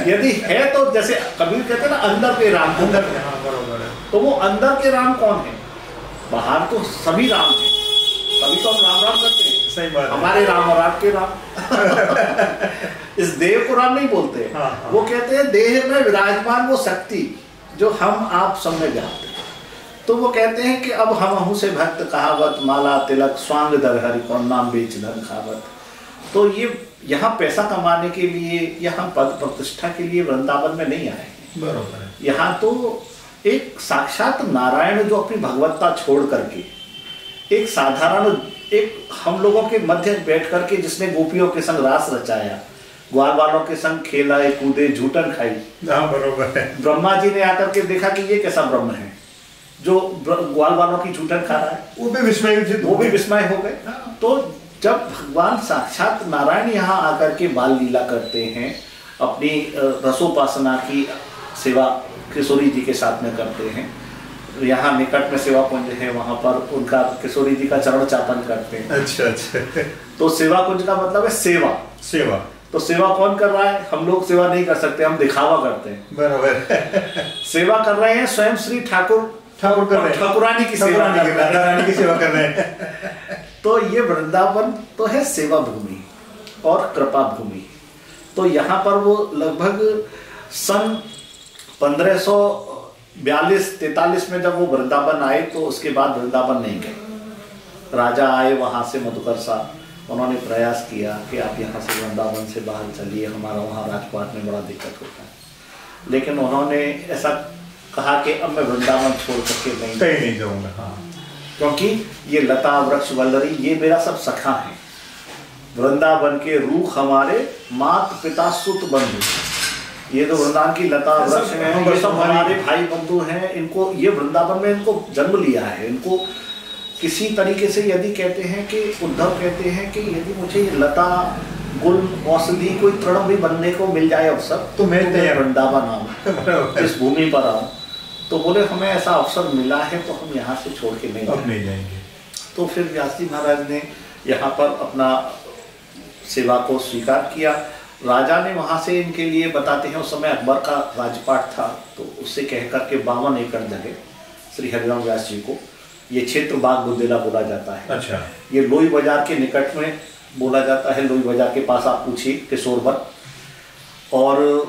यदि है तो जैसे कबीर कहते हैं ना अंदर के राम, अंदर के, हाँ बरोबर है। तो वो अंदर के राम कौन है? बाहर तो सभी राम है, कभी तो हम राम राम करते हैं, सही बात, हमारे राम और आपके राम। इस देव को राम नहीं बोलते। हाँ, हाँ। वो कहते हैं देह में विराजमान वो शक्ति जो हम आप सब में व्याप्त है। तो वो कहते हैं कि अब हमहू से भक्त कहावत, माला तिलक स्वांग दर हरि को, नाम बेच धन खावत। तो ये यहाँ पैसा कमाने के लिए, यहाँ पद प्रतिष्ठा के लिए वृंदावन में नहीं आए हैं। बरोबर है। यहाँ तो एक साक्षात नारायण जो अपनी भगवत्ता छोड़ करके एक साधारण, एक हम लोगों के मध्य बैठ करके जिसने गोपियों के संग रास रचाया, ग्वाल वालों के संग खेला, कूदे, झूठन खाई। बरोबर है। ब्रह्मा जी ने आकर के देखा कि ये कैसा ब्रह्म है जो ग्वाल वालों की झूठन खा रहा है, वो भी विस्मय हो गए। तो जब भगवान साक्षात नारायण यहाँ आकर के बाल लीला करते हैं, अपनी रसोपासना की सेवा किशोरी जी के साथ में करते हैं, यहाँ निकट में सेवा कुंज है, वहां पर उनका किशोरी जी का चरण चापन करते हैं। अच्छा। तो सेवा कुंज का मतलब है सेवा। तो सेवा कौन कर रहा है? हम लोग सेवा नहीं कर सकते, हम दिखावा करते हैं। बराबर। सेवा कर रहे हैं स्वयं श्री ठाकुरानी की सेवा कर रहे हैं। तो ये वृंदावन तो है सेवा भूमि और कृपा भूमि। तो यहाँ पर वो लगभग सन 1542-43 में जब वो वृंदावन आए, तो उसके बाद वृंदावन नहीं गए। राजा आए वहाँ से, मधुकर साहब, उन्होंने प्रयास किया कि आप यहाँ से वृंदावन से बाहर चलिए, हमारा वहाँ राजपाट में बड़ा दिक्कत होता है। लेकिन उन्होंने ऐसा कहा कि अब मैं वृंदावन छोड़ करके नहीं जाऊँगा। हाँ, क्योंकि ये लता वृक्ष वल्लरी ये मेरा सब सखा है। वृंदावन के रूख हमारे मात पिता सुत बंधु, ये तो वृंदावन की लता वृक्ष हैं, ये सब हमारे भाई बंधु हैं। इनको ये वृंदावन में इनको जन्म लिया है। इनको किसी तरीके से यदि कहते हैं कि उद्धव कहते हैं कि यदि मुझे लता गुल औषधि कोई तृण भी बनने को मिल जाए अवसर, तो मैं वृंदावन आऊँ, इस भूमि पर आऊँ। तो बोले हमें ऐसा अवसर मिला है तो हम यहाँ से छोड़ के नहीं जाएंगे। तो फिर व्यास जी महाराज ने यहाँ पर अपना सेवा को स्वीकार किया। राजा ने वहाँ से इनके लिए, बताते हैं उस समय अकबर का राजपाट था, तो उससे कह करके 52 एकड़ जगह श्री हरिराम व्यास जी को, ये क्षेत्र बाग बुदेला बोला जाता है। अच्छा। ये लोई बाजार के निकट में बोला जाता है, लोई बाजार के पास आप पूछिए, किशोरवन। और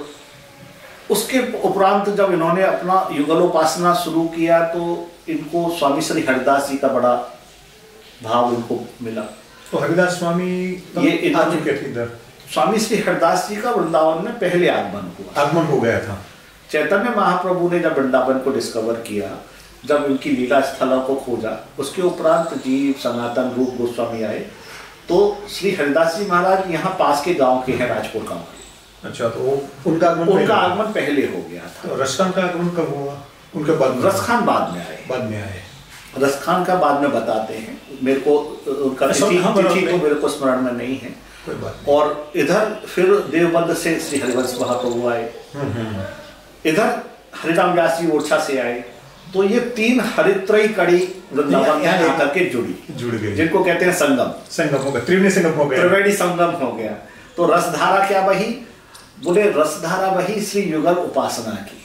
उसके उपरांत जब इन्होंने अपना युगलोपासना शुरू किया, तो इनको स्वामी श्री हरिदास जी का बड़ा भाव इनको मिला। तो हरिदास स्वामी ये इधर स्वामी श्री हरिदास जी का वृंदावन में पहले आगमन हो गया था। चैतन्य महाप्रभु ने जब वृंदावन को डिस्कवर किया, जब उनकी लीला स्थलों को खोजा, उसके उपरांत जीव सनातन रूप गोस्वामी आए, तो श्री हरिदास जी महाराज यहाँ पास के गांव के हैं, राजपुर गांव के। अच्छा। तो उनका आगमन पहले हो गया था। तो रसखान का आगमन कब हुआ? उनके बाद रसखान बाद में आए। रसखान का बाद में बताते हैं, मेरे को उनका तिथि तो मेरे को स्मरण में नहीं है। और इधर फिर देवबंद से श्री हरिवंश महाप्रभु आए, इधर हरिराम व्यास जी ओरछा से आए। तो ये 3 हरित्रयी कड़ी वृंदावन में आकर के जुड़ गई, जिनको कहते हैं संगम हो गया, त्रिवेणी संगम हो गया। तो रसधारा क्या वही? बोले रसधारा वही श्री युगल उपासना की,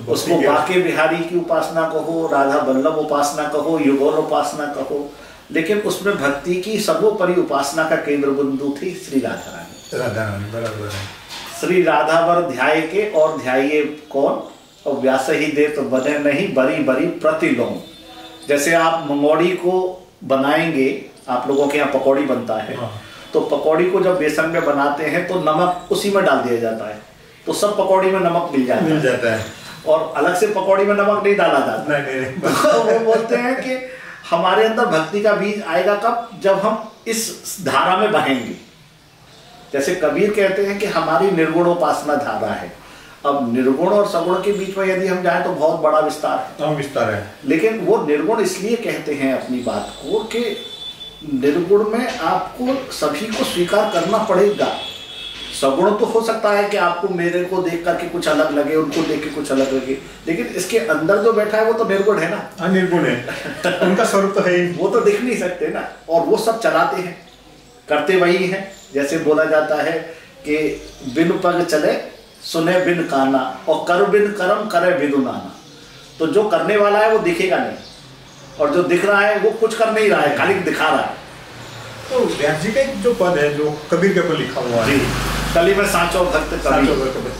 उसको बाके बिहारी की उपासना कहो, राधा वल्लभ उपासना कहो, युगल उपासना कहो, लेकिन उसमें भक्ति की सर्वोपरि उपासना का केंद्र बिंदु थी श्री राधा रानी। बराबर है। श्री राधावर ध्याय के और ध्याये कौन, और व्यास ही दे तो बने नहीं, बरी बरी प्रतिलोम। जैसे आप मंगोड़ी को बनाएंगे, आप लोगों के यहाँ पकौड़ी बनता है, तो पकौड़ी को जब बेसन में बनाते हैं तो नमक उसी में डाल दिया जाता है, तो सब पकौड़ी में नमक मिल जाता है और अलग से पकौड़ी में नमक नहीं डाला जाता। नहीं। तो वो बोलते हैं कि हमारे अंदर भक्ति का बीज आएगा कब? जब हम इस धारा में बहेंगे। जैसे कबीर कहते हैं कि हमारी निर्गुण उपासना धारा है। अब निर्गुण और सगुण के बीच में यदि हम जाएं तो बहुत बड़ा विस्तार है। लेकिन वो निर्गुण इसलिए कहते हैं अपनी बात को कि निर्गुण में आपको सभी को स्वीकार करना पड़ेगा। सगुण तो हो सकता है कि आपको मेरे को देख करके कुछ अलग लगे, उनको देख के कुछ अलग लगे, लेकिन इसके अंदर जो बैठा है वो तो निर्गुण है ना। हाँ, निर्गुण है। उनका स्वरूप तो है, वो तो दिख नहीं सकते ना। और वो सब चलाते हैं, करते वही हैं। जैसे बोला जाता है कि बिन पग चले सुने बिन काना, और कर बिन करम करे बिदु नाना। तो जो करने वाला है वो दिखेगा नहीं, और जो दिख रहा है वो कुछ कर नहीं रहा है, खाली दिखा रहा है। तो व्यास जी का जो पद है जो कबीर के ऊपर लिखा हुआ है, कली में सांचो भक्त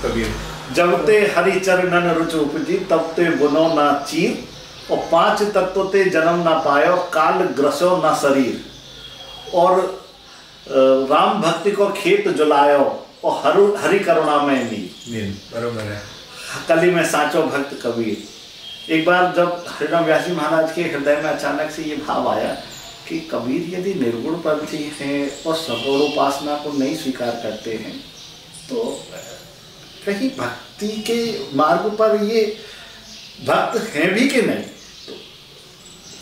कबीर, जब ते हरि चरणन रुच उपजी तब ते गुनो ना चीर, और 5 तत्व ते जन्म ना पायो काल ग्रसो ना शरीर। और राम भक्ति को खेत जुलायो और हरि करुणा में नील। बरोबर है। कली में साचो भक्त कबीर। एक बार जब हरिराम व्यास जी महाराज के हृदय में अचानक से ये भाव आया कि कबीर यदि निर्गुण पंथी हैं और सगुण उपासना को नहीं स्वीकार करते हैं तो कहीं भक्ति के मार्ग पर ये भक्त हैं भी कि नहीं। तो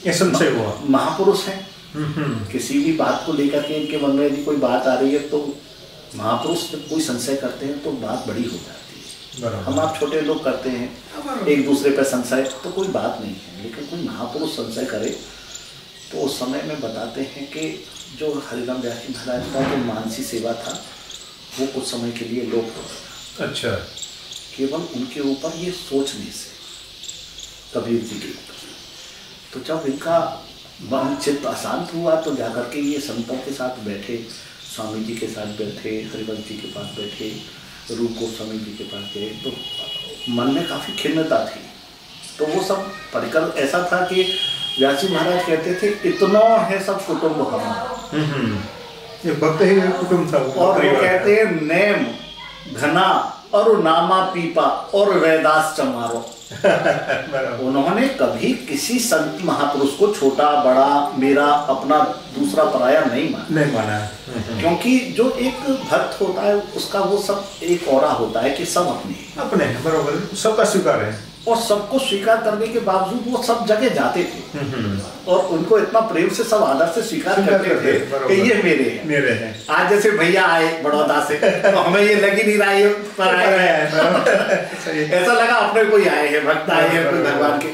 ये संशय हुआ। महापुरुष हैं, किसी भी बात को लेकर के इनके मन में यदि कोई बात आ रही है तो महापुरुष जब कोई संशय करते हैं तो बात बड़ी हो जाती है। हम आप छोटे लोग करते हैं एक दूसरे पर संशय तो कोई बात नहीं है, लेकिन कोई महापुरुष संशय करे तो उस समय में बताते हैं कि जो हरिराम व्यास जी महाराज का जो मानसी सेवा था वो कुछ समय के लिए लोप हो गया। अच्छा। केवल उनके ऊपर ये सोचने से कबीर जी के ऊपर। तो जब इनका मन चित्त अशांत हुआ तो जाकर के ये संतों के साथ बैठे, स्वामी जी के साथ बैठे, हरिवंश जी के पास बैठे, रूप गोस्वामी जी के पास गए तो मन में काफ़ी खिन्नता थी। तो वो सब परिकर ऐसा था कि व्यास जी महाराज कहते थे इतना है सब कुटुंब हमारा। ये भक्त ही कुटुंब था। और वो कहते हैं नेम घना और नामा पीपा और वैदास चमारो। उन्होंने कभी किसी संत महापुरुष को छोटा बड़ा मेरा अपना दूसरा पराया नहीं माना। क्योंकि जो एक भक्त होता है उसका वो सब एक औरा होता है कि सब अपने बरोबर सबका स्वीकार है और सबको स्वीकार करने के बावजूद वो सब जगह जाते थे और उनको इतना प्रेम से सब आदर से स्वीकार करते थे कि ये मेरे हैं। आज जैसे भैया आए बड़ौदा से तो हमें ये लग ही नहीं रहा है पर आए ऐसा लगा अपने कोई आए हैं, भक्त आए हैं भगवान के।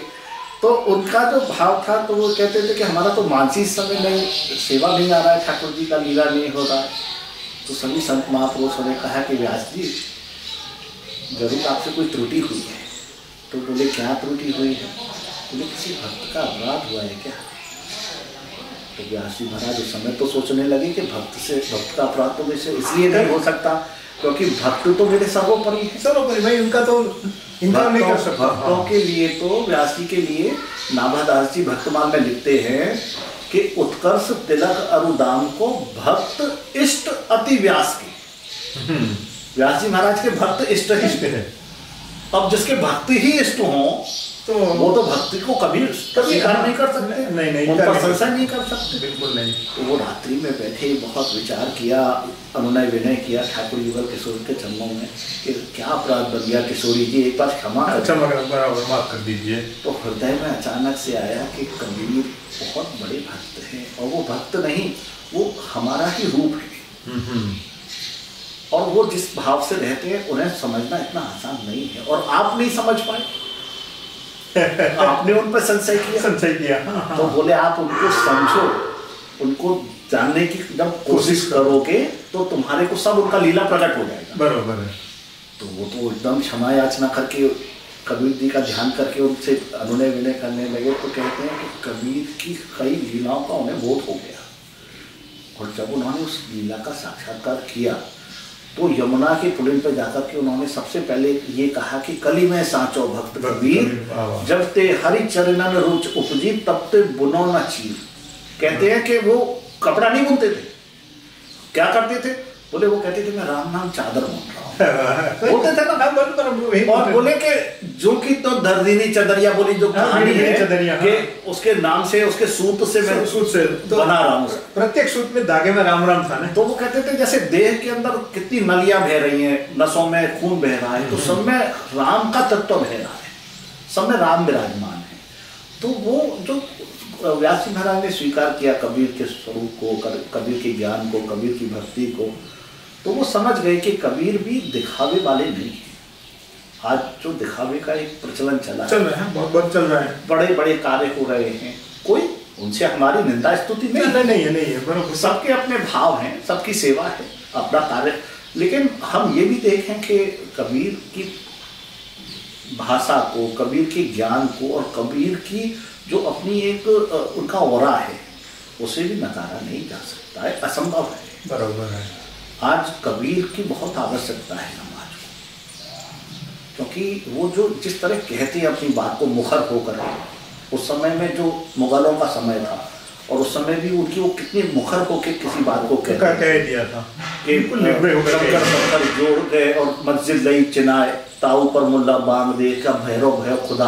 तो उनका जो भाव था तो वो कहते थे कि हमारा तो मानसी समय नहीं सेवा नहीं आ रहा है, ठाकुर जी का लीला नहीं हो रहा है। तो सभी संत महापुरुषों ने कहा कि व्यास जी जरूर आपसे कोई त्रुटि हुई है। तो बोले क्या त्रुटि हुई है? बोले किसी भक्त का अपराध हुआ है क्या? तो व्यास जी महाराज उस समय तो सोचने लगे कि भक्त का अपराध तो वैसे इसलिए नहीं हो सकता क्योंकि भक्त तो मेरे सर्वोपरि है। सर्वोपरि भाई उनका तो इनका नहीं कर सकता। भक्तों के लिए तो व्यास जी के लिए नाभादास जी भक्तमाल में लिखते हैं कि उत्कर्ष तिलक अरुदाम को भक्त इष्ट अति व्यास के। व्यास जी महाराज के भक्त इष्ट है। अब जिसके भक्ति ही इष्ट हो तो वो तो भक्ति को कभी स्वीकार नहीं कर सकते, नहीं उन पर संशय नहीं कर सकते, बिल्कुल नहीं। तो वो रात्रि में बैठे बहुत विचार किया, अनुनय विनय किया ठाकुर युगल किशोर के चरणों में कि क्या अपराध बन गया किशोरी जी, एक बार क्षमा माफ कर दीजिए। तो हृदय में अचानक से आया कि कबीर बहुत बड़े भक्त हैं और वो भक्त नहीं वो हमारा ही रूप है और वो जिस भाव से रहते हैं उन्हें समझना इतना आसान नहीं है और आप नहीं समझ पाए। आपने उन पर संशय किया। तो बोले आप उनको समझो, उनको जानने की जब कोशिश करोगे तो तुम्हारे को सब उनका लीला प्रकट हो जाएगा। बरोबर है। तो वो तो एकदम क्षमा याचना करके कबीर जी का ध्यान करके उनसे अनुनय विनय करने लगे। तो कहते हैं कि कबीर की कई लीलाओं का उन्हें बोध हो गया और जब उन्होंने उस लीला का साक्षात्कार किया तो यमुना के पुलिन पर जाकर के उन्होंने सबसे पहले ये कहा कि कली में साचो भक्त कबीर जब ते हरि चरणन रुच उपजी तब ते बुनो न चीर। कहते हैं कि वो कपड़ा नहीं बुनते थे, क्या करते थे? बोले वो कहते थे मैं राम नाम चादर बुन रहा हूँ बोलते थे ना। और बोले कि जो की तो दर्दिनी चदरिया बोली जो कहानी है कि उसके नाम से उसके सूत से मैं सूत से बना रहा हूँ, प्रत्येक सूत में धागे में राम राम था ना। तो वो कहते थे जैसे देह के अंदर कितनी नलियां बह रही हैं, नसों में खून बह रहा है तो सब में राम का तत्व बह रहा है, सब में राम विराजमान है। तो वो जो व्यास जी महाराज ने स्वीकार किया कबीर के स्वरूप को, कबीर के ज्ञान को, कबीर की भक्ति को, तो वो समझ गए कि कबीर भी दिखावे वाले नहीं है। आज जो दिखावे का एक प्रचलन चल रहा है, बहुत चल रहा है, बड़े बड़े कार्य हो रहे हैं, कोई उनसे हमारी निंदा स्तुति नहीं है, बराबर सबके अपने भाव हैं, सबकी सेवा है, अपना कार्य। लेकिन हम ये भी देखें कि कबीर की भाषा को, कबीर के ज्ञान को और कबीर की जो अपनी एक उनका औरा है उसे भी नकारा नहीं जा सकता है, असंभव है। बराबर है। आज कबीर की बहुत आवश्यकता है समाज को, क्योंकि वो जो जिस तरह कहते हैं अपनी बात को मुखर होकर, उस समय में जो मुगलों का समय था और उस समय भी उनकी वो कितनी मुखर होकर किसी बात को कह दिया था कि शंकर जोड़ गए और मस्जिद लई चिनाए ताऊ पर मुल्ला बांध दे का भैरव भय खुदा।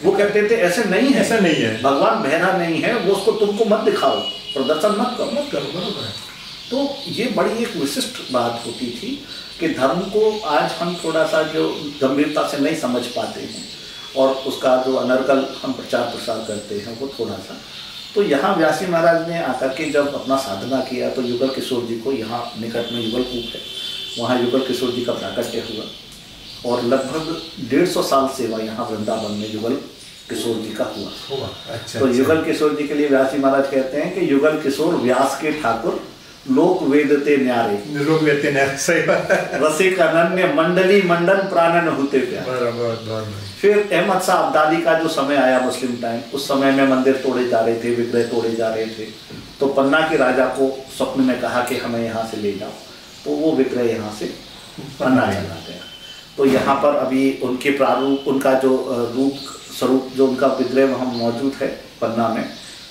वो कहते थे ऐसे नहीं है, ऐसा नहीं है, भगवान बहरा नहीं है, वो उसको तुमको मत दिखाओ, प्रदर्शन मत करो। बरोबर है। तो ये बड़ी एक विशिष्ट बात होती थी कि धर्म को आज हम थोड़ा सा जो गंभीरता से नहीं समझ पाते हैं और उसका जो अनर्गल हम प्रचार प्रसार करते हैं वो थोड़ा सा। तो यहाँ व्यासी महाराज ने आकर के जब अपना साधना किया तो युगल किशोर जी को, यहाँ निकट में युगल कूप है, वहाँ युगल किशोर जी का प्राकट्य हुआ और लगभग 150 साल सेवा यहाँ वृंदावन में युगल किशोर जी का हुआ। अच्छा, तो युगल किशोर जी के लिए व्यासी महाराज कहते हैं कि युगल किशोर व्यास के ठाकुर लोक वेदते न्यारे, लोक वेदते न्यारे, सही बात है। रसिक अनन्य मंडली मंडन प्राणन होते प्यार। फिर अहमद शाह अब्दाली का जो समय आया मुस्लिम टाइम, उस समय में मंदिर तोड़े जा रहे थे, विग्रह तोड़े जा रहे थे, तो पन्ना के राजा को स्वप्न में कहा कि हमें यहाँ से ले जाओ, तो वो विग्रह यहाँ से पन्ना चला गया। तो यहाँ पर अभी उनके प्रारूप, उनका जो रूप स्वरूप जो उनका विग्रह वहाँ मौजूद है पन्ना में।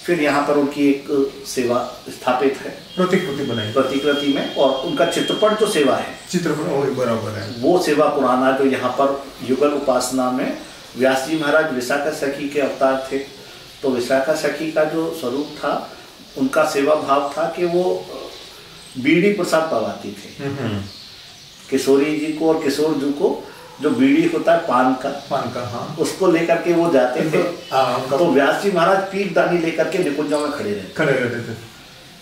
फिर यहाँ पर उनकी एक सेवा स्थापित है, प्रतिकृति में, और उनका चित्रपट जो सेवा है, चित्रपट बराबर है, वो सेवा पुराना जो यहाँ पर युगल उपासना में व्यास जी महाराज विशाखा सखी के अवतार थे। तो विशाखा सखी का जो स्वरूप था, उनका सेवा भाव था कि वो बीड़ी प्रसाद पवाती थे किशोरी जी को और किशोर जी को। जो बीड़ी होता है पान का, हाँ, उसको लेकर के वो जाते थे। तो व्यास जी महाराज पीक दानी लेकर के निकुंजों में खड़े रहते थे।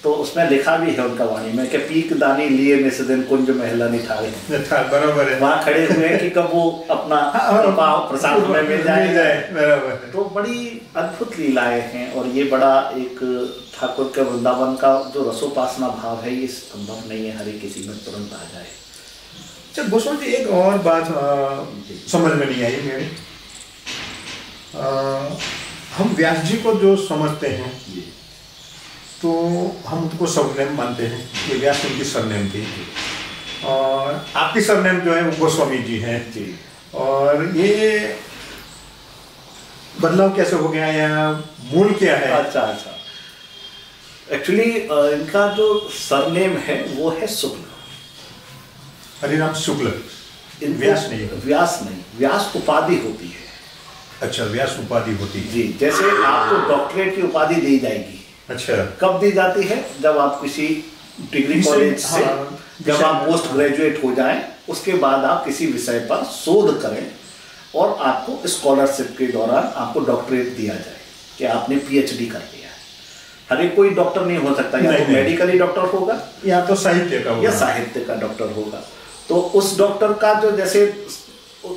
तो उसमें लिखा भी है उनका वाणी में कि पीक दानी लिए निस दिन कुंज महला निठारे, बराबर है, वहाँ खड़े हुए हैं कि कब वो अपना प्रसाद में मिल जाए। तो बड़ी अद्भुत लीलाएं हैं और ये बड़ा एक ठाकुर के वृंदावन का जो रसोपासना भाव है, ये संभव नहीं है हर किसी में तुरंत आ जाए। अच्छा गोस्वामी जी, एक और बात समझ में नहीं आई मेरे, हम व्यास जी को जो समझते हैं तो हम उनको सरनेम मानते हैं, ये व्यास उनकी सरनेम थी, और आपकी सरनेम जो है वो गोस्वामी जी हैं जी। और ये बदलाव कैसे हो गया या मूल क्या है? अच्छा, एक्चुअली इनका जो सरनेम है वो है शुक्ल, हरिराम शुक्ल। व्यास नहीं, व्यास उपाधि होती है। अच्छा, व्यास उपाधि होती है जी। जैसे आपको डॉक्टरेट की उपाधि दी जाएगी। अच्छा, कब दी जाती है? जब आप किसी डिग्री कॉलेज से जब आप पोस्ट ग्रेजुएट हो जाएं, उसके बाद आप किसी विषय पर शोध करें और आपको स्कॉलरशिप के दौरान आपको डॉक्टरेट दिया जाए कि आपने पीएचडी कर लिया। हर एक कोई डॉक्टर नहीं हो सकता, या तो मेडिकली डॉक्टर होगा या तो साहित्य का होगा, या साहित्य का डॉक्टर होगा। तो उस डॉक्टर का जो जैसे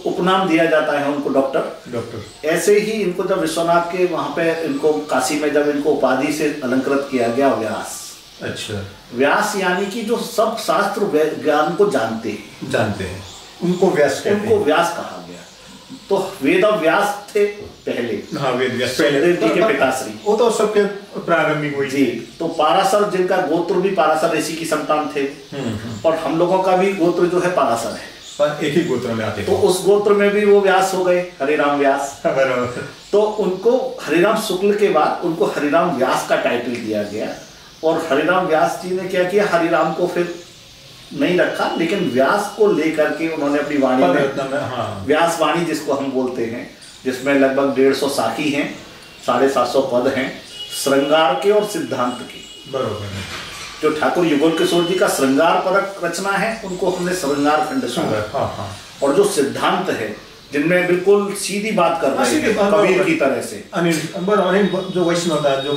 उपनाम दिया जाता है उनको डॉक्टर, ऐसे ही इनको जब विश्वनाथ के वहां पे इनको काशी में जब इनको उपाधि से अलंकृत किया गया व्यास। अच्छा, व्यास यानी कि जो सब शास्त्र ज्ञान को जानते हैं उनको व्यास कहते हैं, उनको व्यास कहा गया। तो वेद व्यास थे पहले, हाँ, वेद व्यास सुखदेव जी के पिताश्री, वो तो सबके प्रारंभिक हुई जी। तो पाराशर जिनका गोत्र भी पाराशर ऋषि की संतान थे, और हम लोगों का भी गोत्र जो है पाराशर है, पर एक ही गोत्र में आते। तो उस गोत्र में भी वो व्यास हो गए, हरिराम व्यास। तो उनको हरिराम शुक्ल के बाद उनको हरिराम व्यास का टाइटल दिया गया। और हरिराम व्यास जी ने क्या किया, हरिराम को फिर नहीं रखा, लेकिन व्यास को लेकर के उन्होंने अपनी वाणी में, हाँ, व्यास वाणी जिसको हम बोलते हैं, जिसमें लगभग 150 साखी हैं, 750 पद हैं, श्रृंगार के और सिद्धांत के। बरोबर है। जो ठाकुर युगल किशोर जी का श्रृंगार परक रचना है, उनको हमने श्रृंगार खंड कहा। और जो सिद्धांत है, जिनमें बिल्कुल सीधी बात कर रहे हैं कबीर की तरह से, जो वैष्णव था, जो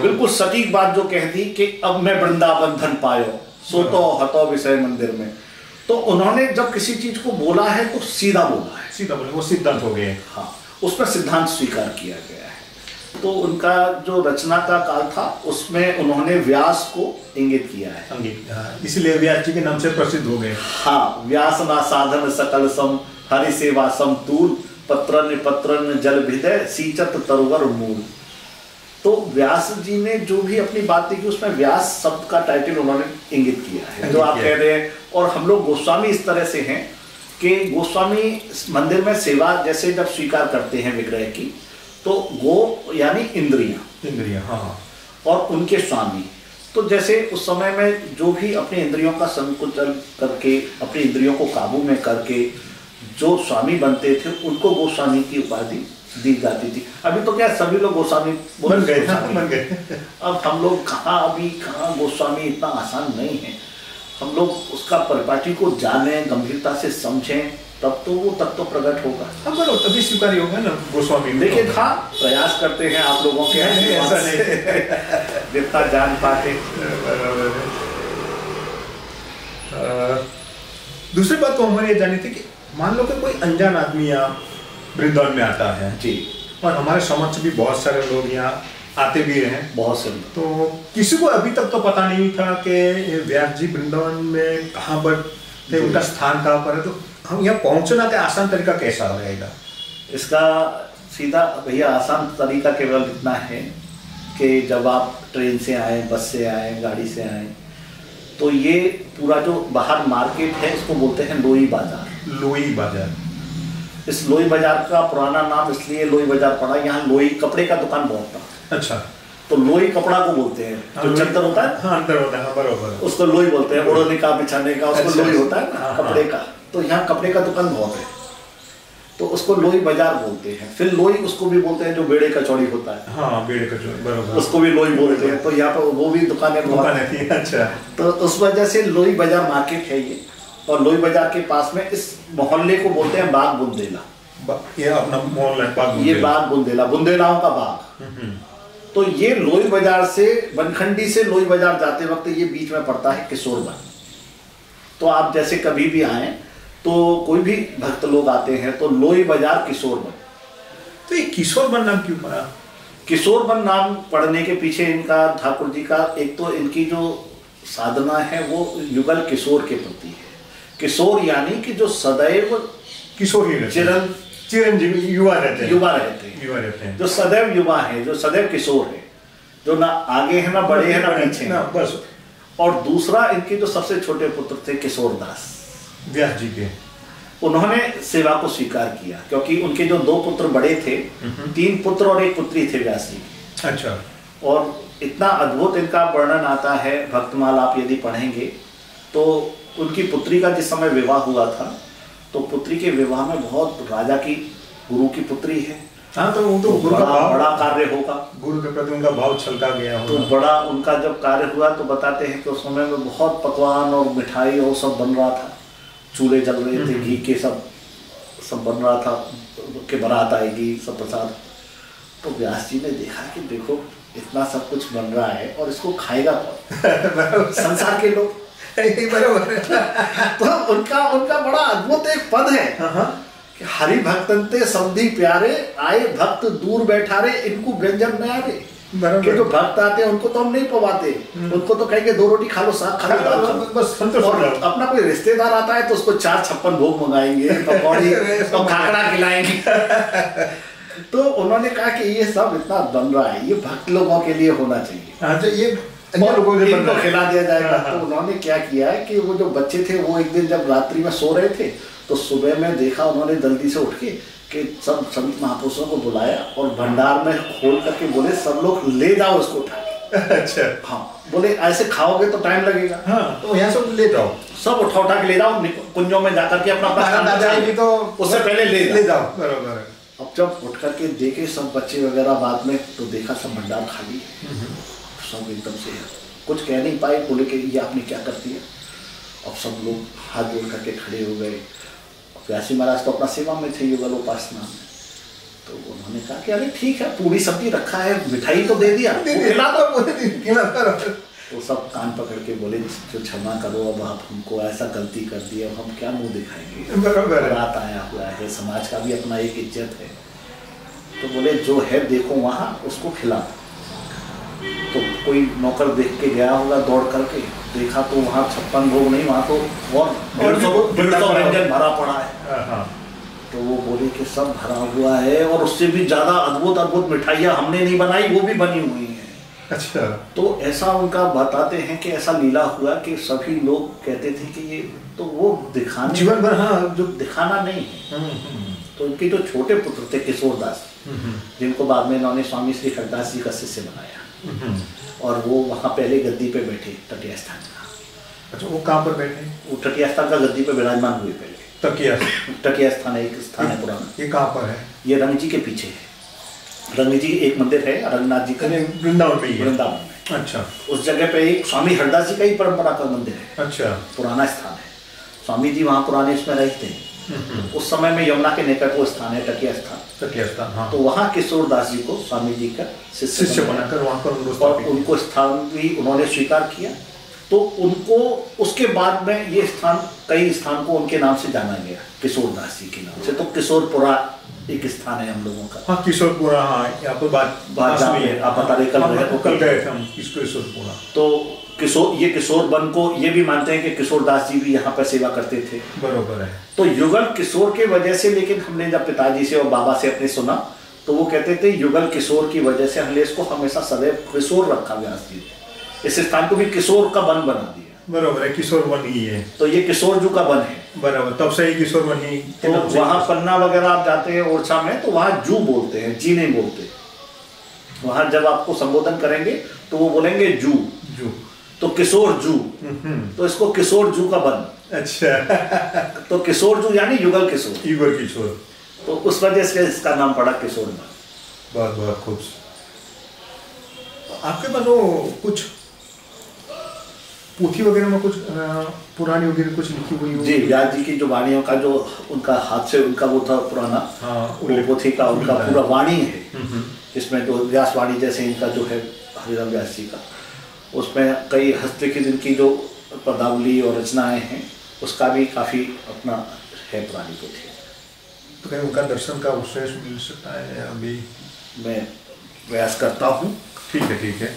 बिल्कुल सटीक बात जो कहती कि अब मैं वृंदावन धन पायो सो तो हतो विषय मंदिर में। तो उन्होंने जब किसी चीज को बोला है तो सीधा बोला है, सीधा बोले, वो सिद्धांत हो गए। हाँ, उस पर सिद्धांत स्वीकार किया गया है। तो उनका जो रचना का काल था, उसमें उन्होंने व्यास को इंगित किया है, इसलिए व्यास जी के नाम से प्रसिद्ध हो गए। हाँ, व्यास ना साधन सकल सम हरि सेवा समतूल पत्रन जल भिदय सींचत तरुवर मूल। तो व्यास जी ने जो भी अपनी बात की उसमें व्यास शब्द का टाइटल उन्होंने इंगित किया है, जो आप कह रहे हैं। और हम लोग गोस्वामी इस तरह से हैं कि गोस्वामी मंदिर में सेवा जैसे जब स्वीकार करते हैं विग्रह की, तो गो यानी इंद्रियां, हाँ, और उनके स्वामी। तो जैसे उस समय में जो भी अपने इंद्रियों का संकुचन करके, अपनी इंद्रियों को काबू में करके जो स्वामी बनते थे, उनको गोस्वामी की उपाधि दी जाती थी। अभी तो क्या सभी लोग गोस्वामी बन गए। अब हम लोग कहाँ गोस्वामी इतना आसान नहीं है। हम लोग उसका परिपाटी को जाने, गंभीरता से समझें, तब तो वो तत्व प्रकट होगा। अब बोलो तभी स्वीकार होगा ना गोस्वामी। लेकिन हाँ, प्रयास करते हैं आप लोगों के, ऐसा नहीं जितना जान पाते। दूसरी बात तो हमारी ये जानी थी कि मान लो कि कोई अनजान आदमी यहाँ वृंदावन में आता है जी, और हमारे समाज से भी बहुत सारे लोग यहाँ आते भी हैं, बहुत से। तो किसी को अभी तक तो पता नहीं था कि व्यास जी वृंदावन में कहाँ पर थे, उनका स्थान कहाँ पर है। तो हम यहाँ पहुँचना का आसान तरीका कैसा रहेगा? इसका सीधा भैया आसान तरीका केवल इतना है कि जब आप ट्रेन से आए, बस से आए, गाड़ी से आए, तो ये पूरा जो बाहर मार्केट है इसको बोलते हैं लोई बाजार। लोई बाजार। इस लोई बाजार का पुराना नाम इसलिए लोई बाजार पड़ा, यहाँ लोई कपड़े का दुकान बहुत था। अच्छा, तो लोई कपड़ा को बोलते हैं, जो चद्दर होता है, हाँ अंदर होता है, बरोबर, उसको लोई बोलते हैं। ओढ़ने का, बिछाने का, उसको लोई होता है ना, कपड़े का। तो यहाँ कपड़े का दुकान बहुत है, तो उसको लोई बाजार बोलते हैं। फिर लोई उसको भी बोलते हैं जो बेड़े कचौड़ी होता है, हाँ बेड़े कचौड़ी, बरोबर, उसको भी लोई बोलते हैं। तो यहाँ पर वो भी दुकानें थी। अच्छा, तो उस वजह से लोई बाजार मार्केट है ये। और लोई बाजार के पास में इस मोहल्ले को बोलते हैं बाग बुंदेला। ये अपना मोहल्ला बाग, ये बाग बुंदेला, बुंदेलाओं का बाग। तो ये लोई बाजार से, बनखंडी से लोई बाजार जाते वक्त ये बीच में पड़ता है किशोर वन। तो आप जैसे कभी भी आए तो कोई भी भक्त लोग आते हैं तो लोई बाजार किशोर वन। तो ये किशोर वन नाम क्यों पड़ा? किशोर वन नाम पड़ने के पीछे इनका, ठाकुर जी का, एक तो इनकी जो साधना है वो युगल किशोर के प्रति है। किशोर यानी कि जो सदैव किशोर ही चिरंजीवी, युवा रहते हैं, जो सदैव युवा है, जो सदैव किशोर है, जो ना आगे है ना बड़े है ना पीछे ना, बस। और दूसरा इनके जो सबसे छोटे पुत्र थे किशोर दास व्यास जी के, उन्होंने सेवा को स्वीकार किया, क्योंकि उनके जो 2 पुत्र बड़े थे, 3 पुत्र और 1 पुत्री थे व्यास जी। अच्छा। और इतना अद्भुत इनका वर्णन आता है, भक्तमाल आप यदि पढ़ेंगे तो उनकी पुत्री का जिस समय विवाह हुआ था, तो पुत्री के विवाह में बहुत राजा की, गुरु की पुत्री है, हाँ, तो वो तो बड़ा कार्य होगा, गुरु के प्रति उनका भाव छलका गया होगा। तो बड़ा उनका जब कार्य हुआ तो बताते हैं कि उस समय में बहुत पकवान और मिठाई और सब बन रहा था, चूल्हे जल रहे थे, घी के सब बन रहा था कि बारात आएगी, सब प्रसाद। तो व्यास जी ने देखा कि देखो इतना सब कुछ बन रहा है और इसको खाएगा कौन? संसार के लोग। तो उनका बड़ा अद्भुत एक पद है कि हरि भक्तंते समधी प्यारे, आए भक्त दूर बैठारे, इनको व्यंजन में आवे। कि जो भक्त आते हैं उनको तो हम नहीं पवाते, उनको तो कहेंगे 2 रोटी खा लो, साग खा लो, बस संतोष हो जाओ। अपना कोई रिश्तेदार आता है तो उसको 4-56 भोग मंगाएंगे, पकौड़ी तो खाकड़ा खिलाएंगे। तो उन्होंने कहा कि ये सब इतना बन रहा है, ये भक्त लोगों के लिए होना चाहिए, ये इनको खिला दिया जाएगा। तो उन्होंने क्या किया है कि वो जो बच्चे थे वो एक दिन जब रात्रि में सो रहे थे तो सुबह में देखा उन्होंने जल्दी से उठ के कि सब संत महापुरुषों को बुलाया और भंडार में खोल करके बोले सब लोग ले जाओ इसको उठा के। अच्छा, हाँ, बोले ऐसे खाओगे तो टाइम लगेगा, हाँ, तो यहाँ सब ले जाओ, सब उठा के ले जाओ, कुंजों में जाकर के अपना तो उससे पहले ले जाओ। बराबर। अब जब उठ करके देखे सब बच्चे वगैरह बाद में, तो देखा सब भंडार खाली, सब एकदम से कुछ कह नहीं पाए, बोले कि ये आपने क्या कर दिया। अब सब लोग हाथ जोड़ करके खड़े हो गए। व्यासी महाराज तो अपना सेवा में थे, युगल उपासना में, तो उन्होंने कहा कि अरे ठीक है, पूरी सब्जी रखा है, मिठाई तो दे दिया, तो सब कान पकड़ के बोले जो क्षमा करो, अब आप हमको ऐसा गलती कर दी, अब हम क्या मुंह दिखाएंगे, रात आया हुआ है, समाज का भी अपना एक इज्जत है। तो बोले जो है देखो वहाँ उसको खिला। तो कोई नौकर देख के गया होगा दौड़ करके, देखा तो वहाँ 56 भोग नहीं, वहाँ तो और 150 व्यंजन भरा पड़ा है। तो वो बोले कि सब भरा हुआ है और उससे भी ज्यादा अद्भुत मिठाइयाँ हमने नहीं बनाई, वो भी बनी हुई है। अच्छा। तो ऐसा उनका बताते हैं कि ऐसा लीला हुआ कि सभी लोग कहते थे कि ये तो वो दिखाने, जीवन भर, हाँ, जो दिखाना नहीं है। तो उनके जो छोटे पुत्र थे किशोर दास, जिनको बाद में इन्होंने स्वामी श्री हरदास जी का शिष्य बनाया, और वो वहाँ पहले गद्दी पे बैठे तटिया स्थान का। अच्छा, वो कहाँ पर बैठे? वो तटिया स्थान का गद्दी पे विराजमान हुए पहले। तटिया स्थान है, एक स्थान है पुराना। ये कहाँ पर है? ये रंग जी के पीछे है। रंग जी एक मंदिर है रंगनाथ जी का, वृंदावन में। वृंदावन में। अच्छा। उस जगह पे एक स्वामी हरदास जी का ही परंपरा का मंदिर है। अच्छा। पुराना स्थान है। स्वामी जी वहाँ पुराने इसमें रहते हैं। उस समय में यमुना के निकट वो स्थान है तटिया स्थान। तटिया स्थान, हाँ। तो वहाँ किशोर दास जी को स्वामी जी का शिष्य बनाकर वहाँ पर उनको स्थान भी उन्होंने स्वीकार किया। तो उनको उसके बाद में ये स्थान, कई स्थान को उनके नाम से जाना गया, किशोर दास जी के नाम से। तो किशोरपुरा एक स्थान है हम लोगों का। हाँ, किशोरपुरा। हाँ, यहाँ पर बात हुई है, आप बता रहे कल गए थे हम किशोरपुरा। तो ये किशोर वन को ये भी मानते हैं कि किशोर दास जी भी यहाँ पर सेवा करते थे। बरोबर है। तो युगल किशोर के वजह से, लेकिन हमने जब पिताजी से और बाबा से अपने सुना तो वो कहते थे युगल किशोर की वजह से हमने इसको हमेशा सदैव किशोर रखा व्यास जी ने। इस स्थान को भी किशोर का वन बना दिया। बरोबर है, किशोर वन ही है। तो ये किशोर जू का वन है। बराबर, तब से ही किशोर वन ही। तो वहाँ पन्ना वगैरह आप जाते हैं ओरछा में तो वहाँ जू बोलते हैं, जी नहीं बोलते। वहाँ जब आपको संबोधन करेंगे तो वो बोलेंगे जू। तो किशोर जू, तो इसको किशोर जू का वन। अच्छा। तो किशोर जू यानी युगल किशोर। युगल किशोर, तो उस वजह से इसका नाम पड़ा किशोर वन। बहुत बहुत खूब। आपके पास वो कुछ पोथी वगैरह में कुछ पुरानी वगैरह कुछ लिखी हुई हो? जी, व्यास जी की जो वाणियों का जो उनका हाथ से उनका वो था पुराना, पोथी का उनका पूरा वाणी है। इसमें जो व्यास वाणी जैसे इनका जो है हरिराम व्यास जी का, उसमें कई हस्तलिखित इनकी जो पदावली और रचनाएं हैं उसका भी काफ़ी अपना है पुरानी पोथी। तो कहीं उनका दर्शन का अवसर मिल सकता है? अभी मैं प्रयास करता हूँ। ठीक है, ठीक है।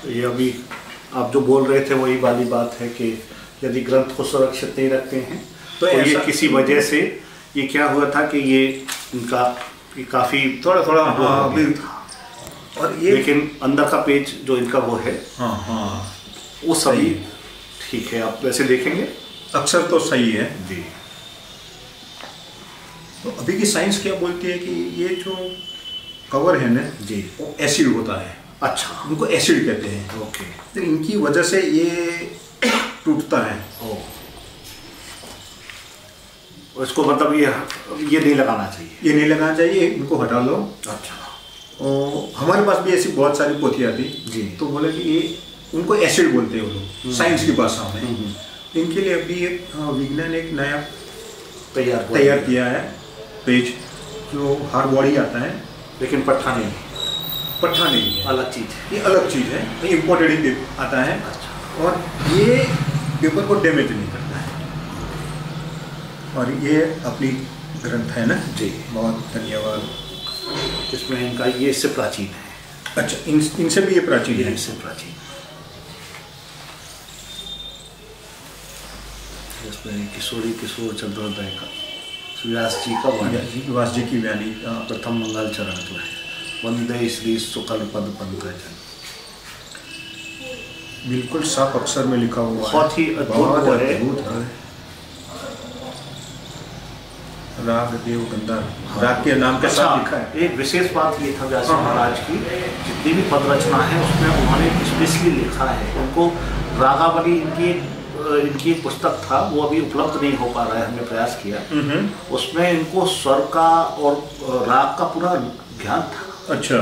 तो ये अभी आप जो बोल रहे थे वही वाली बात है कि यदि ग्रंथ को सुरक्षित नहीं रखते हैं तो ये किसी वजह से ये क्या हुआ था कि ये इनका काफ़ी थोड़ा और ये, लेकिन अंदर का पेज जो इनका वो है, वो सभी ठीक है। आप वैसे देखेंगे अक्षर तो सही है जी। तो अभी की साइंस क्या बोलती है कि ये जो कवर है ना जी, वो एसिड होता है। अच्छा, उनको एसिड कहते हैं। ओके। तो इनकी वजह से ये टूटता है। इसको मतलब ये नहीं लगाना चाहिए। ये नहीं लगाना चाहिए, इनको हटा लो। अच्छा। और हमारे पास भी ऐसी बहुत सारी पोथियाँ थी जी। तो बोले कि ये उनको एसिड बोलते हैं वो लोग साइंस की भाषा में। इनके लिए अभी एक विज्ञान एक नया तैयार किया है पेज, जो हार्ड बॉडी आता है, लेकिन पट्ठा नहीं है, अलग चीज़ है। ये अलग चीज़ है, ये इम्पोर्टेड आता है। अच्छा। और ये पेपर को डैमेज नहीं करता है। और ये अपनी ग्रंथ है ना जी। बहुत धन्यवाद। इसमें इनका ये इससे प्राचीन है। अच्छा, इनसे भी ये प्राचीन है? इससे प्राचीन। इसमें किशोर चंद्रोदय का व्यास जी का वाणी, व्यास जी की वाणी, प्रथम मंगल चरण जो है, वंदे श्री शुक्ल पद पंकज। बिल्कुल साफ अक्षर में लिखा हुआ है। बहुत ही अद्भुत है। राग देव गंधर्व, राग के नाम के साथ लिखा है। एक विशेष बात ये था व्यास महाराज की, जितनी भी पद रचना है उसमें उन्होंने स्पेशली लिखा है। उनको रागावली इनकी एक पुस्तक था, वो अभी उपलब्ध नहीं हो पा रहा है, हमने प्रयास किया। उसमें इनको स्वर का और राग का पूरा ज्ञान था। अच्छा।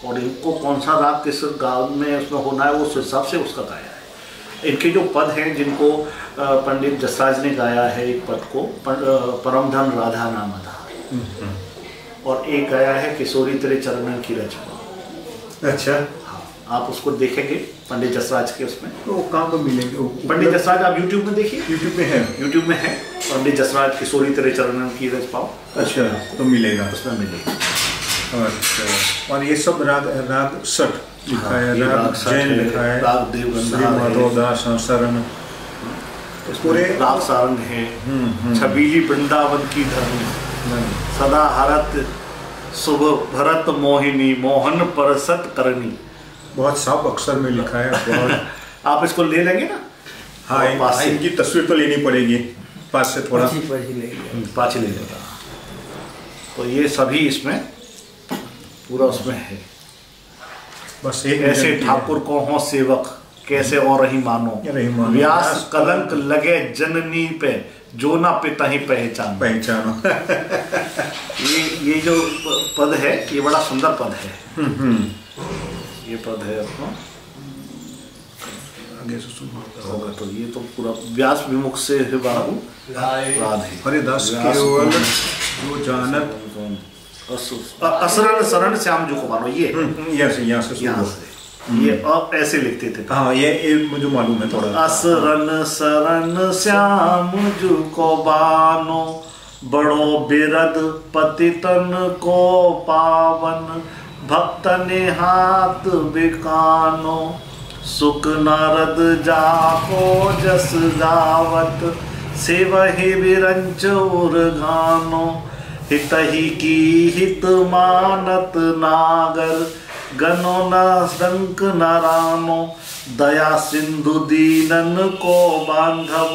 और इनको कौन सा राग किस गाँव में उसमें होना है उस हिसाब से उसका गाया है। इनके जो पद हैं जिनको पंडित जसराज ने गाया है, एक पद को परमधन राधा नाम आधार, और एक गाया है किशोरी तेरे चरणन की रचना। अच्छा। आप उसको देखेंगे पंडित जसराज के उसमें। तो कहाँ पर मिलेंगे पंडित जसराज? आप यूट्यूब में देखिए। यूट्यूब में है पंडित जसराज किशोरी तेरे चरणन की रच पाओ। अच्छा, तो मिलेगा, उसमें मिलेगा। अच्छा। और ये सब राग सठ लिखा है, राग जैन लिखा है, राग देव श्री माधवदास सारंग, पूरे राग सारंग है। छबीली वृंदावन की धरनी, सदा हरत शुभ भरत मोहिनी, मोहन परसत करनी। बहुत साफ अक्षर में लिखा है। बहुत आप इसको ले लेंगे ना? हाँ, इनकी तस्वीर तो लेनी पड़ेगी पास से थोड़ा, पाँच ही ले लेगा। तो ये सभी इसमें पूरा उसमें है। बस एक ऐसे ठाकुर को हो सेवक कैसे और रही मानो, व्यास कलंक लगे जननी पे जो ना पिता ही पहचानो। ये जो पद है ये बड़ा सुंदर पद है। ये पद है अपना आगे से सुनना होगा। तो ये तो पूरा व्यास विमुख से है बाहु राधे हरिदास केवल जो जानत असरण शरण श्याम जो को मानो। ये यहाँ से ये अब ऐसे लिखते थे। हाँ, ये मुझे मालूम है थोड़ा। असरण शरण श्याम जो को बानो, बड़ो बिरद पतितन को पावन, भक्तने हाथ बिकानो, सुख नारद जाको जस गावत, सेवहि विरंच उर्गानो, हितहि की हित मानत नागर, गनो न संक नारानो, दया सिंधु दीनन को बांधव,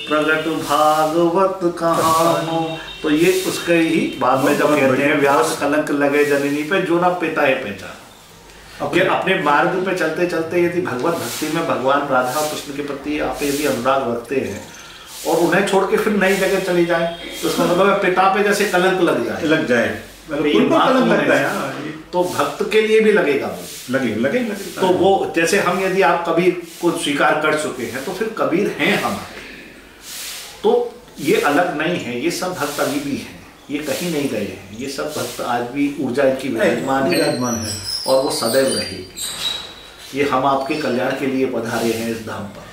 प्रगट भागवत कहानो। तो ये उसके ही बाद में जब कहते हैं व्यास कलंक लगे जननी पे जो ना पिता है पहचान। कि अपने मार्ग पे चलते चलते यदि भगवत भक्ति में भगवान राधा और कृष्ण के प्रति आप यदि अनुराग रखते हैं और उन्हें छोड़ के फिर नई जगह चली जाए तो उसका मतलब पिता पे जैसे कलंक लग जाए तो भक्त के लिए भी लगेगा, लगे। तो वो जैसे हम यदि आप कबीर को स्वीकार कर चुके हैं तो फिर कबीर हैं हम, तो ये अलग नहीं है। ये सब भक्त अभी भी हैं, ये कहीं नहीं गए हैं। ये सब भक्त आज भी ऊर्जा इनकी विराजमान है और वो सदैव रहेगी। ये हम आपके कल्याण के लिए पधारे हैं इस धाम पर,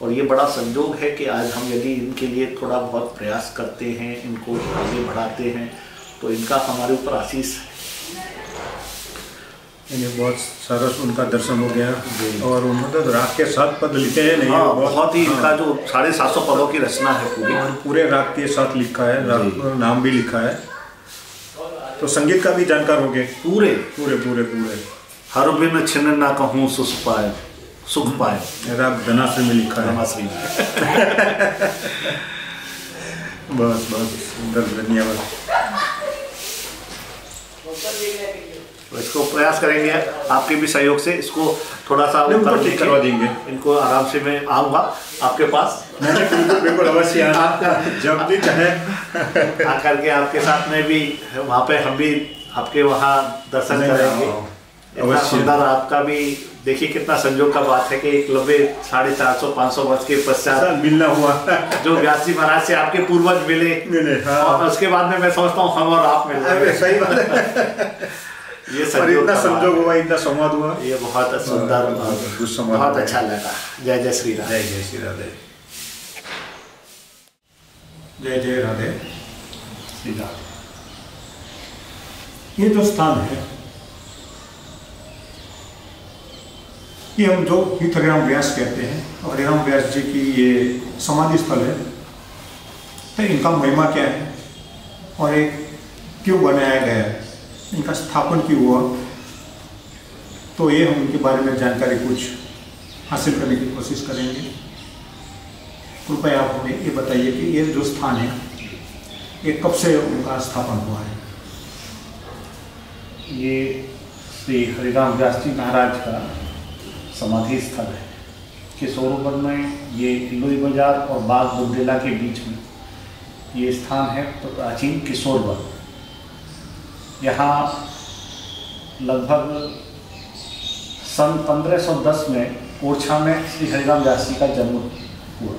और ये बड़ा संजोग है कि आज हम यदि इनके लिए थोड़ा बहुत प्रयास करते हैं, इनको आगे बढ़ाते हैं, तो इनका हमारे ऊपर आशीष है। बहुत सारा उनका दर्शन हो गया और उन्होंने राग के 7 पद लिखे हैं। नहीं, हाँ, बहुत ही इनका जो 750 पदों की रचना है पूरे राग के साथ लिखा है, राग नाम भी लिखा है। तो संगीत का भी जानकार हो गए पूरे। हर बिन छिन्न ना कहूँ सुख पाए राग धनाश्री में लिखा है। बस सुंदर, धन्यवाद। तो इसको प्रयास करेंगे आपके भी सहयोग से, इसको थोड़ा सा करवा देंगे। इनको आराम से मैं आऊँगा आपके पास। बिल्कुल अवश्य आपका जब भी चाहे आकर के आपके साथ में भी वहाँ पे हम भी आपके वहाँ दर्शन करेंगे। इतना सुंदर आपका भी देखिए कितना संजोग का बात है कि एक लंबे 450-500 वर्ष के पश्चात मिलना हुआ जो व्यास जी महाराज से आपके पूर्वज मिले। हाँ। और उसके बाद में मैं समझता हूँ हम और आप मिले। सही बात है। ये इतना संजोग हुआ, इतना संवाद हुआ, ये बहुत सुंदर, बहुत अच्छा लगा। जय जय श्री राधे। जय श्री राधे। जय राधे श्री राधे। ये जो स्थान है, ये हम जो हरिराम व्यास कहते हैं, हरिराम व्यास जी की ये समाधि स्थल है। तो इनका महिमा क्या है और एक क्यों बनाया गया है, इनका स्थापन क्यों हुआ, तो ये हम उनके बारे में जानकारी कुछ हासिल करने की कोशिश करेंगे। कृपया आप हमें ये बताइए कि ये जो स्थान है ये कब से उनका स्थापन हुआ है। ये श्री हरिराम व्यास जी महाराज का समाधि स्थल है। किशोरवन में ये लोई बाजार और बाग बुंदेला के बीच में ये स्थान है। तो प्राचीन किशोरवन, यहाँ लगभग सन 1510 में ओरछा में श्री हरिराम व्यास जी का जन्म हुआ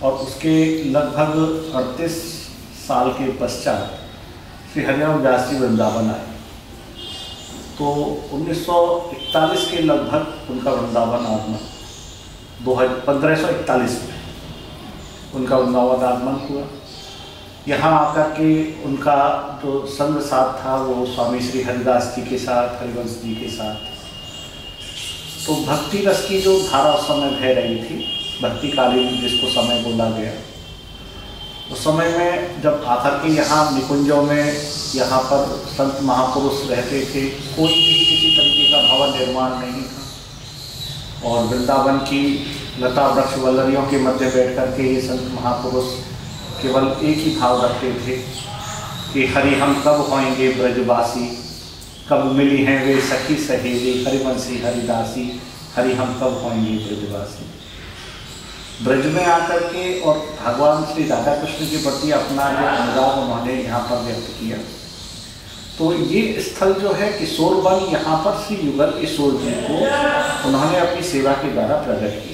और उसके लगभग 38 साल के पश्चात श्री हरिराम व्यास जी वृंदावन आए। तो 1941 के लगभग उनका वृंदावन आगमन, 1541 में उनका वृंदावन आगमन हुआ। यहाँ आकर के उनका जो संग साथ था वो स्वामी श्री हरिदास जी के साथ, हरिवंश जी के साथ। तो भक्ति रस की जो धारा उस समय बह रही थी, भक्तिकालीन जिसको समय बोला गया, उस समय में जब आकर के यहाँ निकुंजों में यहाँ पर संत महापुरुष रहते थे, कोई भी किसी तरीके का भवन निर्माण नहीं था और वृंदावन की लता वृक्ष वल्लरियों के मध्य बैठ कर के ये संत महापुरुष केवल एक ही भाव रखते थे कि हरि हम कब होएंगे ब्रजवासी, कब मिली हैं वे सखी सहेली, हरिवंशी हरिदासी, हरि हम कब होएंगे ब्रजवासी। ब्रज में आकर के और भगवान श्री राधा कृष्ण के प्रति अपना जो अनुराग उन्होंने यहाँ पर व्यक्त किया। तो ये स्थल जो है किशोर वन, यहाँ पर श्री युगल किशोर जी को उन्होंने अपनी सेवा के द्वारा प्रकट किया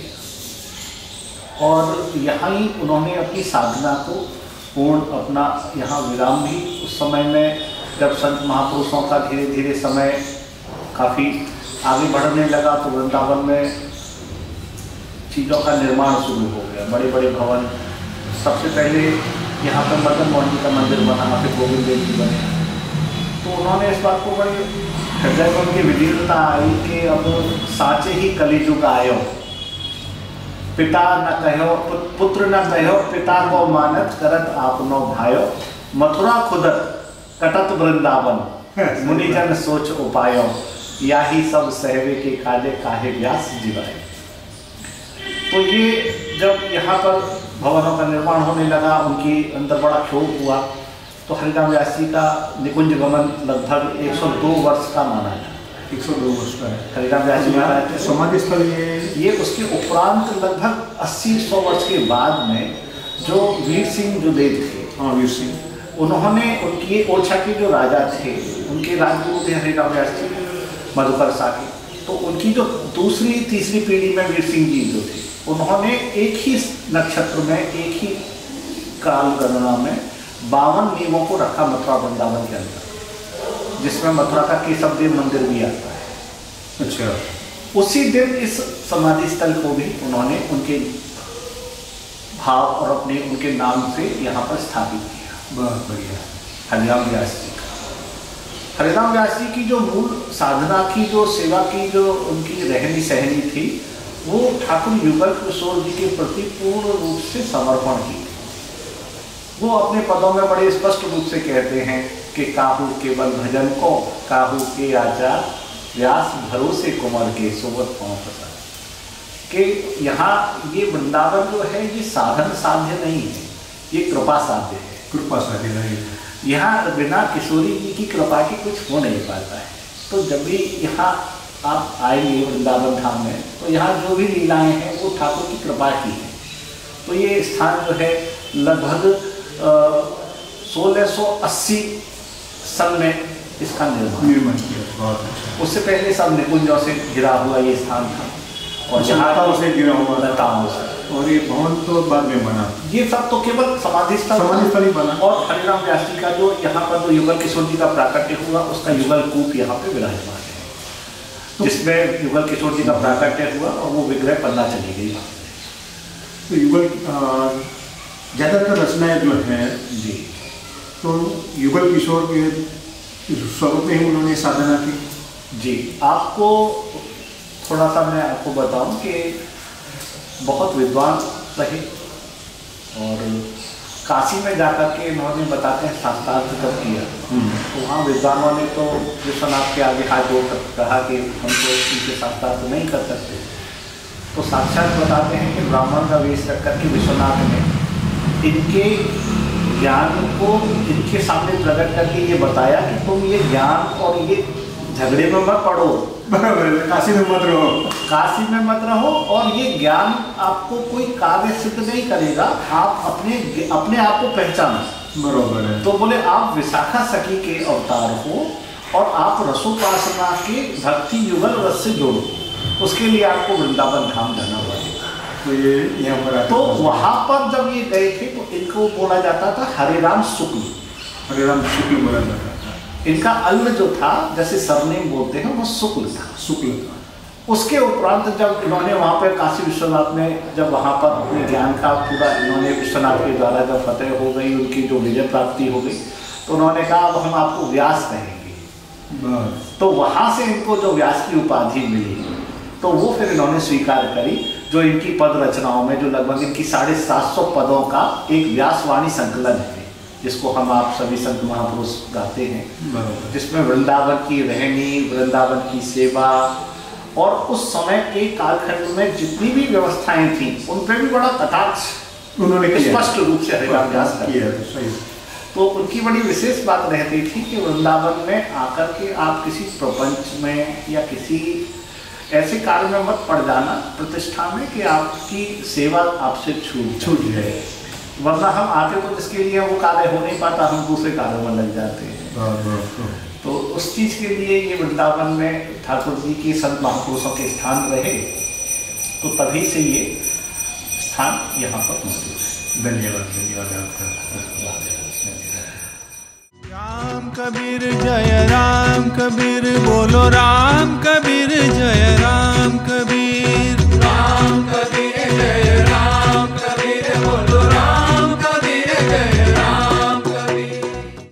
और यहाँ ही उन्होंने अपनी साधना को पूर्ण अपना यहाँ विराम भी उस समय में, जब संत महापुरुषों का धीरे धीरे समय काफ़ी आगे बढ़ने लगा तो वृंदावन में चीज़ों का निर्माण शुरू हो गया। बड़े बड़े भवन, सबसे पहले यहाँ पर मदन मोहन जी का मंदिर बना, फिर गोविंद देव जी बने। तो उन्होंने इस बात को बड़ी हृदय में उनकी विदीर्णता आई कि अब साचे ही कलिजुग आयो, पिता न कहो पुत्र न कहो पिता को मानत, करत आपनो भायो, मथुरा खुदत कटत वृंदावन, मुनिजन सोच उपायो, या ही सब सहवे के काले काहे व्यास जीवाए। तो ये जब यहाँ पर भवनों का निर्माण होने लगा, उनकी अंदर बड़ा क्षोभ हुआ, तो हरिराम व्यास जी का निकुंज गमन लगभग 102 वर्ष का माना है। 102 वर्ष का है हरिराम व्यास जी महाराज समाधि स्थल। ये उसके उपरांत लगभग 80-100 वर्ष के बाद में जो वीर सिंह जो देव थे, हाँ वीर सिंह, उन्होंने उनकी ओरछा के जो राजा थे, उनके राजगुरु थे हरिराम व्यास जी मधुकर साके, तो उनकी जो दूसरी तीसरी पीढ़ी में वीर सिंह जी जो थे, उन्होंने एक ही नक्षत्र में, एक ही काल गणना में 52 नींवों को रखा मथुरा वृंदावन के अंदर, जिसमें मथुरा का केशव देव मंदिर भी आता है। अच्छा, उसी दिन इस समाधि स्थल को भी उन्होंने उनके भाव और अपने उनके नाम से यहाँ पर स्थापित किया। बहुत बढ़िया। हरिराम व्यास जी का, हरिराम व्यास जी की जो मूल साधना की, जो सेवा की, जो उनकी रहनी सहनी थी, वो ठाकुर युगल किशोर जी के प्रति पूर्ण रूप से समर्पण की। वो अपने पदों में बड़े स्पष्ट रूप से कहते हैं कि काहू केवल भजन को, काहू के आचार व्यास भरोसे कुमार के सोवत पाँव पसार। कि यहाँ ये वृंदावन जो है ये साधन साध्य नहीं है, ये कृपा साध्य है। कृपा साध्य नहीं, यहाँ बिना किशोरी जी की कृपा के कुछ हो नहीं पाता है। तो जब भी यहाँ आप आएंगे वृंदावन धाम में, तो यहाँ जो भी लीलाएं हैं वो ठाकुर की कृपा की है। तो ये स्थान जो है लगभग 1680 सन में इसका निर्माण किया। उससे पहले सब निकुंजों से घिरा हुआ ये स्थान था और लताओं से घिरा हुआ, लताओं से। और ये भवन तो बाद में बना, ये सब तो केवल समाधि स्थल ही बना। और हरिराम व्यास जी का जो यहाँ पर जो युगल किशोर जी का प्राकट्य हुआ, उसका युगल कूप यहाँ पे विराजमान है, जिसमें युगल किशोर जी का प्राकट्य हुआ और वो विग्रह पन्ना चली गई। तो युगल ज़्यादातर रचनाएं जो हैं जी, तो युगल किशोर के स्वरूप में ही उन्होंने साधना की। जी, आपको थोड़ा सा मैं आपको बताऊं कि बहुत विद्वान रहे और काशी में जाकर के इन्होंने बताते हैं शास्त्रार्थ कब किया। तो वहाँ विद्वानों ने तो विश्वनाथ के आगे हाथ जोड़कर कहा कि हम तो इनके शास्त्रार्थ नहीं कर सकते। तो साक्षात बताते हैं कि ब्राह्मण का वेश रख करके विश्वनाथ ने इनके ज्ञान को इनके सामने प्रकट करके ये बताया कि तुम ये ज्ञान और ये झगड़े में मत पड़ो, काशी में मत रहो, काशी में मत रहो, और ये ज्ञान आपको कोई कार्य सिद्ध नहीं करेगा, आप अपने आप को पहचानो। बरोबर है। तो बोले आप विशाखा सखी के अवतार हो और आप रसोपासना के भक्ति युगल रस से जोड़ो, उसके लिए आपको वृंदावन धाम जाना पड़ेगा। तो ये यहाँ पर तो वहाँ पर जब ये गए थे तो इनको बोला जाता था हरिराम शुक्ल। हरिराम शुक्ल बोला जाता था। इनका अल्ल जो था, जैसे सरनेम बोलते हैं, वो शुक्ल था। शुक्ल था। उसके उपरांत जब इन्होंने वहाँ पर काशी विश्वनाथ में जब वहाँ पर अपने ज्ञान का पूरा इन्होंने विश्वनाथ के द्वारा जब फतेह हो गई, उनकी जो विजय प्राप्ति हो गई, तो उन्होंने कहा अब हम आपको व्यास कहेंगे। तो वहाँ से इनको जो व्यास की उपाधि मिली, तो वो फिर इन्होंने स्वीकार करी। जो इनकी पद रचनाओं में जो लगभग इनकी 750 पदों का एक व्यासवाणी संकलन है, जिसको हम आप सभी संत महापुरुष गाते हैं, जिसमें वृंदावन की रहनी, वृंदावन की सेवा और उस समय के कालखंड में जितनी भी व्यवस्थाएं थी उन पर भी बड़ा कटाक्ष उन्होंने स्पष्ट रूप से हरिराम व्यास किया। तो उनकी बड़ी विशेष बात रहती थी कि वृंदावन में आकर के आप किसी प्रपंच में या किसी ऐसे कार्य में मत पड़ जाना प्रतिष्ठा में कि आपकी सेवा आपसे छूट जाए, वरना हम आते तो जिसके लिए वो कार्य हो नहीं पाता, हम दूसरे कार्यों में लग जाते हैं। तो उस चीज के लिए ये वृंदावन में ठाकुर जी के संत महापुरुषों के स्थान रहे, तो तभी से ये स्थान यहाँ पर मौजूद है। धन्यवाद आपका। राम कबीर जय राम कबीर, बोलो राम कबीर जय राम कबीर।